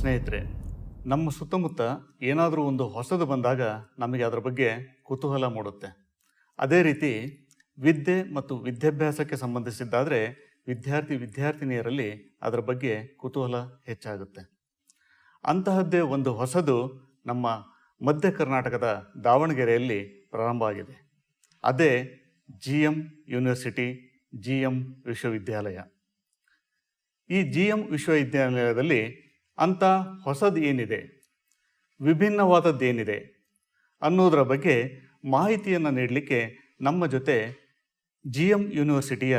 ಸ್ನೇಹಿತರೆ, ನಮ್ಮ ಸುತ್ತಮುತ್ತ ಏನಾದರೂ ಒಂದು ಹೊಸದು ಬಂದಾಗ ನಮಗೆ ಅದರ ಬಗ್ಗೆ ಕುತೂಹಲ ಮೂಡುತ್ತೆ. ಅದೇ ರೀತಿ ವಿದ್ಯೆ ಮತ್ತು ವಿದ್ಯಾಭ್ಯಾಸಕ್ಕೆ ಸಂಬಂಧಿಸಿದ್ದಾದರೆ ವಿದ್ಯಾರ್ಥಿನಿಯರಲ್ಲಿ ಅದರ ಬಗ್ಗೆ ಕುತೂಹಲ ಹೆಚ್ಚಾಗುತ್ತೆ. ಅಂತಹದ್ದೇ ಒಂದು ಹೊಸದು ನಮ್ಮ ಮಧ್ಯ ಕರ್ನಾಟಕದ ದಾವಣಗೆರೆಯಲ್ಲಿ ಪ್ರಾರಂಭ ಆಗಿದೆ. ಅದೇ GM ಯೂನಿವರ್ಸಿಟಿ, GM ವಿಶ್ವವಿದ್ಯಾಲಯ. ಈ GM ವಿಶ್ವವಿದ್ಯಾಲಯದಲ್ಲಿ ಅಂಥ ಹೊಸದು ಏನಿದೆ, ವಿಭಿನ್ನವಾದದ್ದೇನಿದೆ ಅನ್ನೋದರ ಬಗ್ಗೆ ಮಾಹಿತಿಯನ್ನು ನೀಡಲಿಕ್ಕೆ ನಮ್ಮ ಜೊತೆ GM ಯೂನಿವರ್ಸಿಟಿಯ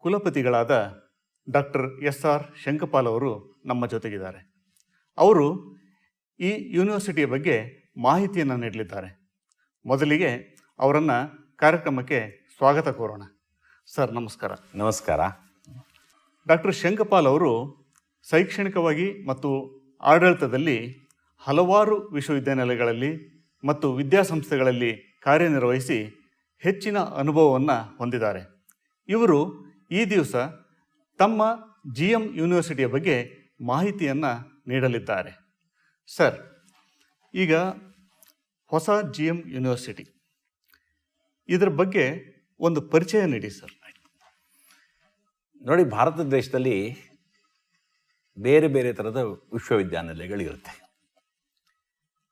ಕುಲಪತಿಗಳಾದ ಡಾಕ್ಟರ್ SR ಶಂಕಪಾಲ್ ಅವರು ನಮ್ಮ ಜೊತೆಗಿದ್ದಾರೆ. ಅವರು ಈ ಯೂನಿವರ್ಸಿಟಿಯ ಬಗ್ಗೆ ಮಾಹಿತಿಯನ್ನು ನೀಡಲಿದ್ದಾರೆ. ಮೊದಲಿಗೆ ಅವರನ್ನು ಕಾರ್ಯಕ್ರಮಕ್ಕೆ ಸ್ವಾಗತ ಕೋರೋಣ. ಸರ್, ನಮಸ್ಕಾರ. ನಮಸ್ಕಾರ. ಡಾಕ್ಟರ್ ಶಂಕಪಾಲ್ ಅವರು ಶೈಕ್ಷಣಿಕವಾಗಿ ಮತ್ತು ಆಡಳಿತದಲ್ಲಿ ಹಲವಾರು ವಿಶ್ವವಿದ್ಯಾನಿಲಯಗಳಲ್ಲಿ ಮತ್ತು ವಿದ್ಯಾಸಂಸ್ಥೆಗಳಲ್ಲಿ ಕಾರ್ಯನಿರ್ವಹಿಸಿ ಹೆಚ್ಚಿನ ಅನುಭವವನ್ನು ಹೊಂದಿದ್ದಾರೆ. ಇವರು ಈ ದಿವಸ ತಮ್ಮ GM ಯೂನಿವರ್ಸಿಟಿಯ ಬಗ್ಗೆ ಮಾಹಿತಿಯನ್ನು ನೀಡಲಿದ್ದಾರೆ. ಸರ್, ಈಗ ಹೊಸ GM ಯೂನಿವರ್ಸಿಟಿ, ಇದರ ಬಗ್ಗೆ ಒಂದು ಪರಿಚಯ ನೀಡಿ ಸರ್. ನೋಡಿ, ಭಾರತ ದೇಶದಲ್ಲಿ ಬೇರೆ ಬೇರೆ ಥರದ ವಿಶ್ವವಿದ್ಯಾನಿಲಯಗಳಿರುತ್ತೆ.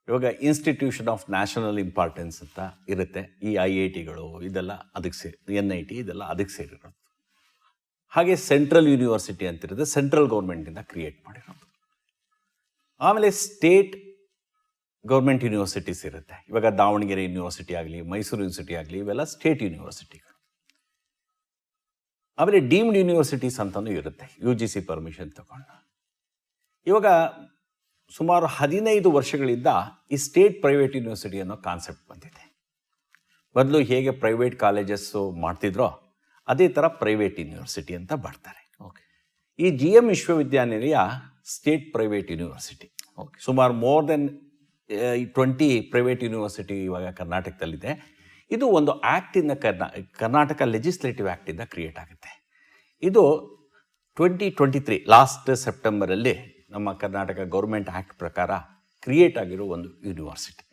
ಇವಾಗ ಇನ್ಸ್ಟಿಟ್ಯೂಷನ್ ಆಫ್ ನ್ಯಾಷನಲ್ ಇಂಪಾರ್ಟೆನ್ಸ್ ಅಂತ ಇರುತ್ತೆ. ಈ IITಗಳು ಇದೆಲ್ಲ ಅದಕ್ಕೆ NIT ಇದೆಲ್ಲ ಅದಕ್ಕೆ ಸೇರಿರೋದು. ಹಾಗೆ ಸೆಂಟ್ರಲ್ ಯೂನಿವರ್ಸಿಟಿ ಅಂತಿರುತ್ತೆ, ಸೆಂಟ್ರಲ್ ಗೌರ್ಮೆಂಟಿಂದ ಕ್ರಿಯೇಟ್ ಮಾಡಿರೋದು. ಆಮೇಲೆ ಸ್ಟೇಟ್ ಗೌರ್ಮೆಂಟ್ ಯೂನಿವರ್ಸಿಟೀಸ್ ಇರುತ್ತೆ. ಇವಾಗ ದಾವಣಗೆರೆ ಯೂನಿವರ್ಸಿಟಿ ಆಗಲಿ, ಮೈಸೂರು ಯೂನಿವರ್ಸಿಟಿ ಆಗಲಿ, ಇವೆಲ್ಲ ಸ್ಟೇಟ್ ಯೂನಿವರ್ಸಿಟಿಗಳು. ಆಮೇಲೆ ಡೀಮ್ಡ್ ಯೂನಿವರ್ಸಿಟೀಸ್ ಅಂತಲೂ ಇರುತ್ತೆ, UGC ಪರ್ಮಿಷನ್ ತಗೊಂಡು. ಇವಾಗ ಸುಮಾರು 15 ವರ್ಷಗಳಿಂದ ಈ ಸ್ಟೇಟ್ ಪ್ರೈವೇಟ್ ಯೂನಿವರ್ಸಿಟಿ ಅನ್ನೋ ಕಾನ್ಸೆಪ್ಟ್ ಬಂದಿದೆ. ಮೊದಲು ಹೇಗೆ ಪ್ರೈವೇಟ್ ಕಾಲೇಜಸ್ಸು ಮಾಡ್ತಿದ್ರೋ ಅದೇ ಥರ ಪ್ರೈವೇಟ್ ಯೂನಿವರ್ಸಿಟಿ ಅಂತ ಬರ್ತಾರೆ. ಓಕೆ. ಈ GM ವಿಶ್ವವಿದ್ಯಾನಿಲಯ ಸ್ಟೇಟ್ ಪ್ರೈವೇಟ್ ಯೂನಿವರ್ಸಿಟಿ. ಓಕೆ. ಸುಮಾರು ಮೋರ್ ದೆನ್ 20 ಪ್ರೈವೇಟ್ ಯೂನಿವರ್ಸಿಟಿ ಇವಾಗ ಕರ್ನಾಟಕದಲ್ಲಿದೆ. ಇದು ಒಂದು ಆ್ಯಕ್ಟಿಂದ ಕರ್ನಾಟಕ ಲೆಜಿಸ್ಲೇಟಿವ್ ಆ್ಯಕ್ಟಿಂದ ಕ್ರಿಯೇಟ್ ಆಗುತ್ತೆ. ಇದು 2023 ಲಾಸ್ಟ್ ಸೆಪ್ಟೆಂಬರಲ್ಲಿ ನಮ್ಮ ಕರ್ನಾಟಕ ಗೌರ್ಮೆಂಟ್ ಆ್ಯಕ್ಟ್ ಪ್ರಕಾರ ಕ್ರಿಯೇಟ್ ಆಗಿರೋ ಒಂದು ಯೂನಿವರ್ಸಿಟಿ.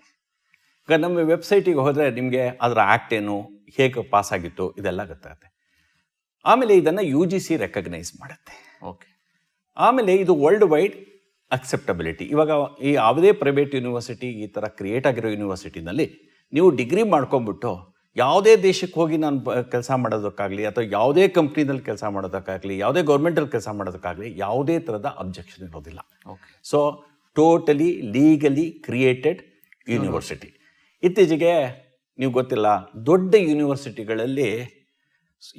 ಈಗ ನಮ್ಮ ವೆಬ್ಸೈಟಿಗೆ ಹೋದರೆ ನಿಮಗೆ ಅದರ ಆ್ಯಕ್ಟ್ ಏನು, ಹೇಗೆ ಪಾಸಾಗಿತ್ತು ಇದೆಲ್ಲ ಗೊತ್ತಾಗುತ್ತೆ. ಆಮೇಲೆ ಇದನ್ನು UGC ರೆಕಗ್ನೈಸ್ ಮಾಡುತ್ತೆ. ಓಕೆ. ಆಮೇಲೆ ಇದು ವರ್ಲ್ಡ್ ವೈಡ್ ಅಕ್ಸೆಪ್ಟಬಿಲಿಟಿ. ಇವಾಗ ಈ ಯಾವುದೇ ಪ್ರೈವೇಟ್ ಯೂನಿವರ್ಸಿಟಿ ಈ ಥರ ಕ್ರಿಯೇಟ್ ಆಗಿರೋ ಯೂನಿವರ್ಸಿಟಿನಲ್ಲಿ ನೀವು ಡಿಗ್ರಿ ಮಾಡ್ಕೊಂಬಿಟ್ಟು ಯಾವುದೇ ದೇಶಕ್ಕೆ ಹೋಗಿ ನಾನು ಕೆಲಸ ಮಾಡೋದಕ್ಕಾಗಲಿ, ಅಥವಾ ಯಾವುದೇ ಕಂಪ್ನಿನಲ್ಲಿ ಕೆಲಸ ಮಾಡೋದಕ್ಕಾಗಲಿ, ಯಾವುದೇ ಗೌರ್ಮೆಂಟಲ್ಲಿ ಕೆಲಸ ಮಾಡೋದಕ್ಕಾಗಲಿ ಯಾವುದೇ ಥರದ ಅಬ್ಜೆಕ್ಷನ್ ಇರೋದಿಲ್ಲ. Okay. So totally legally created university. ಇತ್ತೀಚೆಗೆ ನೀವು ಗೊತ್ತಿಲ್ಲ, ದೊಡ್ಡ ಯೂನಿವರ್ಸಿಟಿಗಳಲ್ಲಿ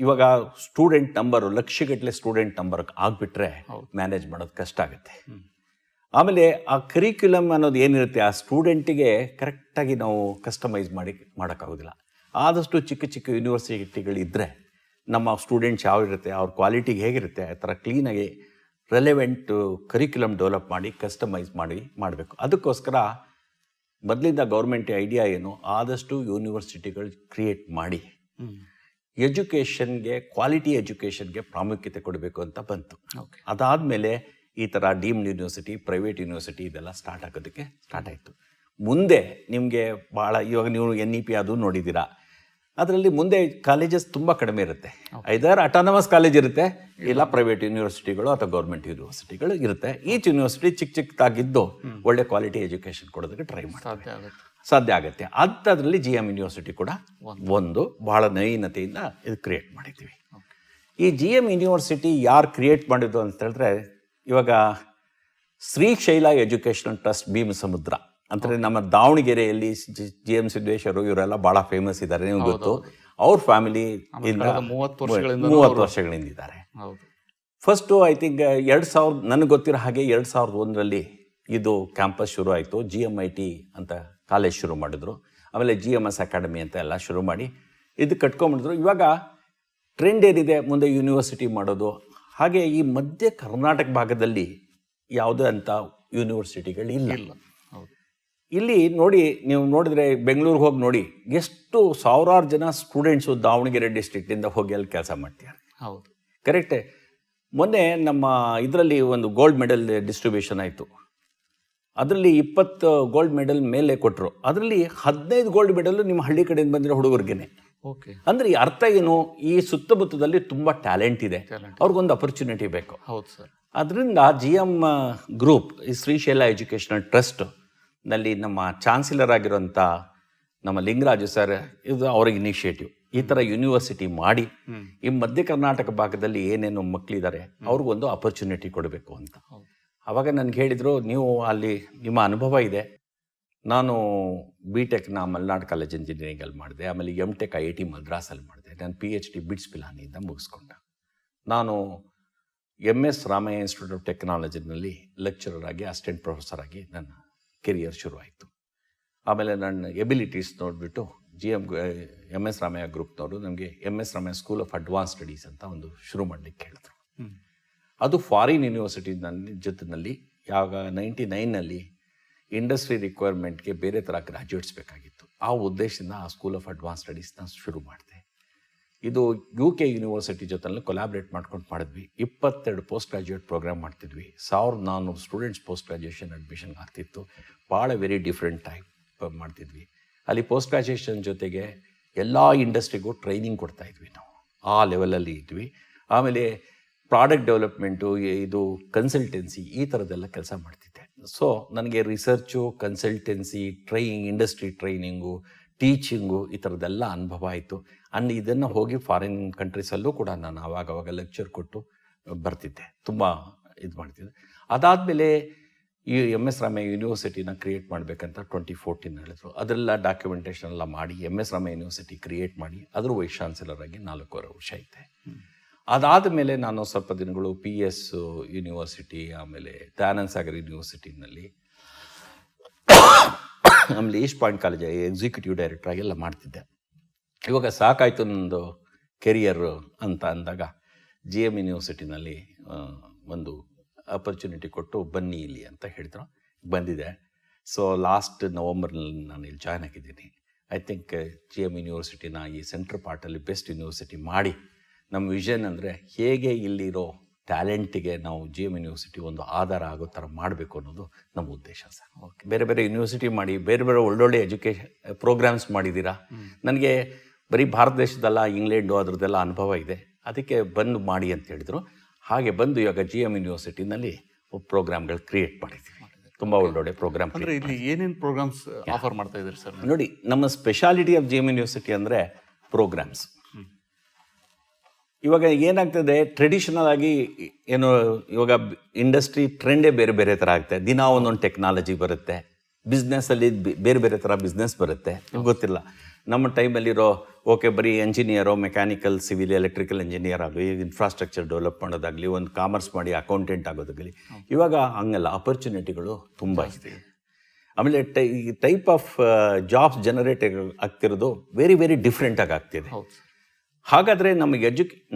ಇವಾಗ ಸ್ಟೂಡೆಂಟ್ ನಂಬರು ಲಕ್ಷಗಟ್ಟಲೆ ಸ್ಟೂಡೆಂಟ್ ನಂಬರ್ ಆಗಿಬಿಟ್ರೆ ಮ್ಯಾನೇಜ್ ಮಾಡೋದು ಕಷ್ಟ ಆಗುತ್ತೆ. ಆಮೇಲೆ ಆ ಕರಿಕ್ಯುಲಮ್ ಅನ್ನೋದು ಏನಿರುತ್ತೆ, ಆ ಸ್ಟೂಡೆಂಟಿಗೆ ಕರೆಕ್ಟಾಗಿ ನಾವು ಕಸ್ಟಮೈಸ್ ಮಾಡೋಕ್ಕಾಗೋದಿಲ್ಲ. ಆದಷ್ಟು ಚಿಕ್ಕ ಚಿಕ್ಕ ಯೂನಿವರ್ಸಿಟಿಗಳಿದ್ದರೆ ನಮ್ಮ ಸ್ಟೂಡೆಂಟ್ಸ್ ಯಾವ ಇರುತ್ತೆ, ಅವ್ರ ಕ್ವಾಲಿಟಿಗೆ ಹೇಗಿರುತ್ತೆ ಆ ಥರ ಕ್ಲೀನಾಗಿ ರೆಲೆವೆಂಟು ಕರಿಕ್ಯುಲಮ್ ಡೆವಲಪ್ ಮಾಡಿ ಕಸ್ಟಮೈಸ್ ಮಾಡಬೇಕು. ಅದಕ್ಕೋಸ್ಕರ ಮೊದಲಿಂದ ಗೌರ್ಮೆಂಟ್ ಐಡಿಯಾ ಏನು, ಆದಷ್ಟು ಯೂನಿವರ್ಸಿಟಿಗಳು ಕ್ರಿಯೇಟ್ ಮಾಡಿ ಎಜುಕೇಷನ್ಗೆ, ಕ್ವಾಲಿಟಿ ಎಜುಕೇಷನ್ಗೆ ಪ್ರಾಮುಖ್ಯತೆ ಕೊಡಬೇಕು ಅಂತ ಬಂತು. ಓಕೆ. ಅದಾದಮೇಲೆ ಈ ಥರ ಡೀಮ್ಡ್ ಯೂನಿವರ್ಸಿಟಿ, ಪ್ರೈವೇಟ್ ಯೂನಿವರ್ಸಿಟಿ ಇದೆಲ್ಲ ಸ್ಟಾರ್ಟ್ ಆಯಿತು. ಮುಂದೆ ನಿಮಗೆ ಭಾಳ, ಇವಾಗ ನೀವು NEP ಅದು ನೋಡಿದ್ದೀರಾ, ಅದರಲ್ಲಿ ಮುಂದೆ ಕಾಲೇಜಸ್ ತುಂಬ ಕಡಿಮೆ ಇರುತ್ತೆ. ಐದಾರು ಅಟಾನಮಸ್ ಕಾಲೇಜ್ ಇರುತ್ತೆ, ಇಲ್ಲ ಪ್ರೈವೇಟ್ ಯೂನಿವರ್ಸಿಟಿಗಳು ಅಥವಾ ಗೌರ್ಮೆಂಟ್ ಯೂನಿವರ್ಸಿಟಿಗಳು ಇರುತ್ತೆ. ಈಚ್ ಯೂನಿವರ್ಸಿಟಿ ಚಿಕ್ಕದಾಗಿದ್ದು ಒಳ್ಳೆ ಕ್ವಾಲಿಟಿ ಎಜುಕೇಷನ್ ಕೊಡೋದಕ್ಕೆ ಟ್ರೈ ಮಾಡ್ತಾರೆ, ಸಾಧ್ಯ ಆಗುತ್ತೆ. ಅಂಥದ್ರಲ್ಲಿ GM ಯೂನಿವರ್ಸಿಟಿ ಕೂಡ ಒಂದು ಭಾಳ ನವೀನತೆಯಿಂದ ಇದು ಕ್ರಿಯೇಟ್ ಮಾಡಿದ್ದೀವಿ. ಈ GM ಯೂನಿವರ್ಸಿಟಿ ಯಾರು ಕ್ರಿಯೇಟ್ ಮಾಡಿದ್ದು ಅಂತ ಹೇಳಿದ್ರೆ, ಇವಾಗ ಶ್ರೀಶೈಲ ಎಜುಕೇಷನಲ್ ಟ್ರಸ್ಟ್ ಭೀಮಸಮುದ್ರ ಅಂದರೆ ನಮ್ಮ ದಾವಣಗೆರೆಯಲ್ಲಿ GM ಸಿದ್ದೇಶ್ವರು ಇವರೆಲ್ಲ ಭಾಳ ಫೇಮಸ್ ಇದ್ದಾರೆ, ನಿಮ್ಗೆ ಗೊತ್ತು. ಅವ್ರ ಫ್ಯಾಮಿಲಿ 30 ವರ್ಷಗಳಿಂದ ಇದ್ದಾರೆ. ಫಸ್ಟು ಐ ಥಿಂಕ್ 2000, ನನಗೆ ಗೊತ್ತಿರೋ ಹಾಗೆ 2001ರಲ್ಲಿ ಇದು ಕ್ಯಾಂಪಸ್ ಶುರು ಆಯಿತು. GMIT ಅಂತ ಕಾಲೇಜ್ ಶುರು ಮಾಡಿದ್ರು. ಆಮೇಲೆ GMS ಅಕಾಡೆಮಿ ಅಂತ ಎಲ್ಲ ಶುರು ಮಾಡಿ ಇದು ಕಟ್ಕೊಂಡ್ಬಿಟ್ಟಿದ್ರು. ಇವಾಗ ಟ್ರೆಂಡ್ ಏನಿದೆ, ಮುಂದೆ ಯೂನಿವರ್ಸಿಟಿ ಮಾಡೋದು. ಹಾಗೆ ಈ ಮಧ್ಯ ಕರ್ನಾಟಕ ಭಾಗದಲ್ಲಿ ಯಾವುದೇ ಅಂಥ ಯೂನಿವರ್ಸಿಟಿಗಳಿಲ್ಲ. ಇಲ್ಲಿ ನೋಡಿ, ನೀವು ನೋಡಿದ್ರೆ ಬೆಂಗಳೂರಿಗೆ ಹೋಗಿ ನೋಡಿ, ಎಷ್ಟು ಸಾವಿರಾರು ಜನ ಸ್ಟೂಡೆಂಟ್ಸು ದಾವಣಗೆರೆ ಡಿಸ್ಟ್ರಿಕ್ಟಿಂದ ಹೋಗಿ ಅಲ್ಲಿ ಕೆಲಸ ಮಾಡ್ತಿದ್ದಾರೆ. ಹೌದು, ಕರೆಕ್ಟೇ. ಮೊನ್ನೆ ನಮ್ಮ ಇದರಲ್ಲಿ ಒಂದು ಗೋಲ್ಡ್ ಮೆಡಲ್ ಡಿಸ್ಟ್ರಿಬ್ಯೂಷನ್ ಆಯಿತು. ಅದರಲ್ಲಿ 20 ಗೋಲ್ಡ್ ಮೆಡಲ್ ಮೇಲೆ ಕೊಟ್ಟರು. ಅದರಲ್ಲಿ 15 ಗೋಲ್ಡ್ ಮೆಡಲ್ ನಿಮ್ಮ ಹಳ್ಳಿ ಕಡೆಯಿಂದ ಬಂದಿರೋ ಹುಡುಗರಿಗೇನೆ. ಓಕೆ. ಅಂದರೆ ಈ ಅರ್ಥ ಏನು, ಈ ಸುತ್ತಮುತ್ತದಲ್ಲಿ ತುಂಬ ಟ್ಯಾಲೆಂಟ್ ಇದೆ, ಅವ್ರಿಗೊಂದು ಅಪರ್ಚುನಿಟಿ ಬೇಕು. ಹೌದು ಸರ್. ಅದರಿಂದ GM ಗ್ರೂಪ್, ಈ ಶ್ರೀಶೈಲ ಎಜುಕೇಷನಲ್ ಟ್ರಸ್ಟ್ ನಲ್ಲಿ ನಮ್ಮ ಚಾನ್ಸಲರ್ ಆಗಿರೋಂಥ ನಮ್ಮ ಲಿಂಗರಾಜು ಸರ್, ಇದು ಅವ್ರ ಇನಿಷಿಯೇಟಿವ್. ಈ ಥರ ಯೂನಿವರ್ಸಿಟಿ ಮಾಡಿ ಈ ಮಧ್ಯ ಕರ್ನಾಟಕ ಭಾಗದಲ್ಲಿ ಏನೇನು ಮಕ್ಕಳಿದ್ದಾರೆ ಅವ್ರಿಗೊಂದು ಅಪರ್ಚುನಿಟಿ ಕೊಡಬೇಕು ಅಂತ. ಆವಾಗ ನನಗೆ ಹೇಳಿದರು, ನೀವು ಅಲ್ಲಿ ನಿಮ್ಮ ಅನುಭವ ಇದೆ. ನಾನು BTech ಮಲ್ನಾಡ್ ಕಾಲೇಜ್ ಇಂಜಿನಿಯರಿಂಗಲ್ಲಿ ಮಾಡಿದೆ, ಆಮೇಲೆ MTech IIT ಮದ್ರಾಸಲ್ಲಿ ಮಾಡಿದೆ, ನಾನು PhD ಬಿಟ್ಸ್ ಪಿಲಾನಿಯಿಂದ ಮುಗಿಸ್ಕೊಂಡೆ. ನಾನು MS ರಾಮಯ್ಯ ಇನ್ಸ್ಟಿಟ್ಯೂಟ್ ಆಫ್ ಟೆಕ್ನಾಲಜಿನಲ್ಲಿ ಲೆಕ್ಚರರ್ ಆಗಿ, ಅಸಿಸ್ಟೆಂಟ್ ಪ್ರೊಫೆಸರ್ ಆಗಿ ನನ್ನ ಕೆರಿಯರ್ ಶುರುವಾಯಿತು. ಆಮೇಲೆ ನನ್ನ ಎಬಿಲಿಟೀಸ್ ನೋಡಿಬಿಟ್ಟು MS ರಾಮಯ್ಯ ಗ್ರೂಪ್ನವರು ನಮಗೆ MS Ramaiah school of advance studies ಅಂತ ಒಂದು ಶುರು ಮಾಡಲಿಕ್ಕೆ ಹೇಳಿದ್ರು. ಅದು ಫಾರಿನ್ ಯೂನಿವರ್ಸಿಟಿ ಜೊತೆಯಲ್ಲಿ ಯಾವಾಗ 99ನಲ್ಲಿ ಇಂಡಸ್ಟ್ರಿ ರಿಕ್ವೈರ್ಮೆಂಟ್ಗೆ ಬೇರೆ ಥರ ಗ್ರ್ಯಾಜುಯೇಟ್ಸ್ ಬೇಕಾಗಿತ್ತು. ಆ ಉದ್ದೇಶದಿಂದ ಆ ಸ್ಕೂಲ್ ಆಫ್ ಅಡ್ವಾನ್ಸ್ ಸ್ಟಡೀಸ್ನ ಶುರು ಮಾಡಿದೆ. ಇದು UK ಯೂನಿವರ್ಸಿಟಿ ಜೊತೆಯಲ್ಲಿ ಕೊಲಾಬ್ರೇಟ್ ಮಾಡ್ಕೊಂಡು ಮಾಡಿದ್ವಿ. 22 ಪೋಸ್ಟ್ ಗ್ರ್ಯಾಜುಯೇಟ್ ಪ್ರೋಗ್ರಾಮ್ ಮಾಡ್ತಿದ್ವಿ. 1400 ಸ್ಟೂಡೆಂಟ್ಸ್ ಪೋಸ್ಟ್ ಗ್ರ್ಯಾಜುಯೇಷನ್ ಅಡ್ಮಿಷನ್ ಆಗ್ತಿತ್ತು. ಭಾಳ ವೆರಿ ಡಿಫ್ರೆಂಟ್ ಟೈಪ್ ಮಾಡ್ತಿದ್ವಿ. ಅಲ್ಲಿ ಪೋಸ್ಟ್ ಗ್ರ್ಯಾಜುಯೇಷನ್ ಜೊತೆಗೆ ಎಲ್ಲ ಇಂಡಸ್ಟ್ರಿಗೂ ಟ್ರೈನಿಂಗ್ ಕೊಡ್ತಾಯಿದ್ವಿ. ನಾವು ಆ ಲೆವೆಲಲ್ಲಿ ಇದ್ವಿ. ಆಮೇಲೆ ಪ್ರಾಡಕ್ಟ್ ಡೆವಲಪ್ಮೆಂಟು, ಇದು ಕನ್ಸಲ್ಟೆನ್ಸಿ, ಈ ಥರದ್ದೆಲ್ಲ ಕೆಲಸ ಮಾಡ್ತಿದ್ದೆ. ಸೊ ನನಗೆ research, consultancy, industry training, teaching, ಈ ಥರದ್ದೆಲ್ಲ ಅನುಭವ ಆಯಿತು. ಅಂಡ್ ಇದನ್ನು ಹೋಗಿ ಫಾರಿನ್ ಕಂಟ್ರೀಸಲ್ಲೂ ಕೂಡ ನಾನು ಆವಾಗವಾಗ ಲೆಕ್ಚರ್ ಕೊಟ್ಟು ಬರ್ತಿದ್ದೆ, ತುಂಬ ಇದು ಮಾಡ್ತಿದ್ದೆ. ಅದಾದಮೇಲೆ ಈ MS ರಾಮಯ್ಯ ಯೂನಿವರ್ಸಿಟಿನ ಕ್ರಿಯೇಟ್ ಮಾಡಬೇಕಂತ 2014 ಹೇಳಿದ್ರು. ಅದರೆಲ್ಲ ಡಾಕ್ಯುಮೆಂಟೇಷನ್ ಎಲ್ಲ ಮಾಡಿ MS ರಾಮಯ್ಯ ಯೂನಿವರ್ಸಿಟಿ ಕ್ರಿಯೇಟ್ ಮಾಡಿ ಅದ್ರ ವೈಸ್ ಚಾನ್ಸಲರ್ ಆಗಿ 4.5 ವರ್ಷ ಇದ್ದೆ. ಅದಾದ ಮೇಲೆ ನಾನು ಸ್ವಲ್ಪ ದಿನಗಳು PS ಯೂನಿವರ್ಸಿಟಿ, ಆಮೇಲೆ ದಯಾನಂದ ಸಾಗರ್ ಯೂನಿವರ್ಸಿಟಿನಲ್ಲಿ, ಆಮೇಲೆ East point college executive director ಆಗಿ ಎಲ್ಲ ಮಾಡ್ತಿದ್ದೆ. ಇವಾಗ ಸಾಕಾಯಿತು ನನ್ನದು ಕೆರಿಯರ್ ಅಂತ ಅಂದಾಗ GM ಯೂನಿವರ್ಸಿಟಿನಲ್ಲಿ ಒಂದು ಅಪರ್ಚುನಿಟಿ ಕೊಟ್ಟು ಬನ್ನಿ ಇಲ್ಲಿ ಅಂತ ಹೇಳಿದ್ರು. ಬಂದಿದೆ. ಸೊ ಲಾಸ್ಟ್ ನವಂಬರ್ನಲ್ಲಿ ನಾನು ಇಲ್ಲಿ ಜಾಯ್ನ್ ಆಗಿದ್ದೀನಿ. ಐ ಥಿಂಕ್ GM ಯೂನಿವರ್ಸಿಟಿನ ಈ ಸೆಂಟ್ರ್ ಪಾರ್ಟಲ್ಲಿ ಬೆಸ್ಟ್ ಯೂನಿವರ್ಸಿಟಿ ಮಾಡಿ, ನಮ್ಮ ವಿಷನ್ ಅಂದರೆ ಹೇಗೆ ಇಲ್ಲಿರೋ ಟ್ಯಾಲೆಂಟಿಗೆ ನಾವು GM ಯೂನಿವರ್ಸಿಟಿ ಒಂದು ಆಧಾರ ಆಗೋ ಥರ ಮಾಡಬೇಕು ಅನ್ನೋದು ನಮ್ಮ ಉದ್ದೇಶ ಸರ್. ಓಕೆ. ಬೇರೆ ಬೇರೆ ಯೂನಿವರ್ಸಿಟಿ ಮಾಡಿ, ಬೇರೆ ಬೇರೆ ಒಳ್ಳೊಳ್ಳೆ ಎಜುಕೇಷನ್ ಪ್ರೋಗ್ರಾಮ್ಸ್ ಮಾಡಿದ್ದೀರಾ. ನನಗೆ ಬರೀ ಭಾರತ ದೇಶದಲ್ಲ, ಇಂಗ್ಲೆಂಡು ಅದರದ್ದೆಲ್ಲ ಅನುಭವ ಇದೆ. ಅದಕ್ಕೆ ಬಂದು ಮಾಡಿ ಅಂತ ಹೇಳಿದರು. ಹಾಗೆ ಬಂದು ಇವಾಗ GM ಯೂನಿವರ್ಸಿಟಿನಲ್ಲಿ ಪ್ರೋಗ್ರಾಮ್ಗಳು ಕ್ರಿಯೇಟ್ ಮಾಡಿದ್ದೀವಿ. ತುಂಬ ಒಳ್ಳೊಳ್ಳೆ ಪ್ರೋಗ್ರಾಮ್. ಅಂದರೆ ಇಲ್ಲಿ ಏನೇನು ಪ್ರೋಗ್ರಾಮ್ಸ್ ಆಫರ್ ಮಾಡ್ತಾ ಇದ್ದೀರಿ ಸರ್? ನೋಡಿ, ನಮ್ಮ ಸ್ಪೆಷಾಲಿಟಿ ಆಫ್ GM ಯೂನಿವರ್ಸಿಟಿ ಅಂದರೆ ಪ್ರೋಗ್ರಾಮ್ಸ್. ಇವಾಗ ಏನಾಗ್ತದೆ, ಟ್ರೆಡಿಷನಲ್ ಆಗಿ ಏನು ಇವಾಗ ಇಂಡಸ್ಟ್ರಿ ಟ್ರೆಂಡೇ ಬೇರೆ ಬೇರೆ ಥರ ಆಗ್ತದೆ. ದಿನ ಒಂದೊಂದು ಟೆಕ್ನಾಲಜಿ ಬರುತ್ತೆ, ಬಿಸ್ನೆಸ್ಸಲ್ಲಿ ಬೇರೆ ಬೇರೆ ಥರ ಬಿಸ್ನೆಸ್ ಬರುತ್ತೆ. ಗೊತ್ತಿಲ್ಲ, ನಮ್ಮ ಟೈಮಲ್ಲಿರೋ ಬರೀ ಎಂಜಿನಿಯರೋ, ಮೆಕ್ಯಾನಿಕಲ್, ಸಿವಿಲ್, ಎಲೆಕ್ಟ್ರಿಕಲ್ ಇಂಜಿನಿಯರ್ ಆಗಲಿ, ಇನ್ಫ್ರಾಸ್ಟ್ರಕ್ಚರ್ ಡೆವಲಪ್ ಮಾಡೋದಾಗಲಿ, ಒಂದು ಕಾಮರ್ಸ್ ಮಾಡಿ ಅಕೌಂಟೆಂಟ್ ಆಗೋದಾಗಲಿ. ಇವಾಗ ಹಂಗಲ್ಲ, ಅಪರ್ಚುನಿಟಿಗಳು ತುಂಬ ಇದೆ. ಆಮೇಲೆ ಟೈಪ್ ಆಫ್ ಜಾಬ್ಸ್ ಜನರೇಟ್ ಆಗ್ತಿರೋದು ವೆರಿ ವೆರಿ ಡಿಫ್ರೆಂಟಾಗಿ ಆಗ್ತಿದೆ. ಹಾಗಾದರೆ ನಮಗೆ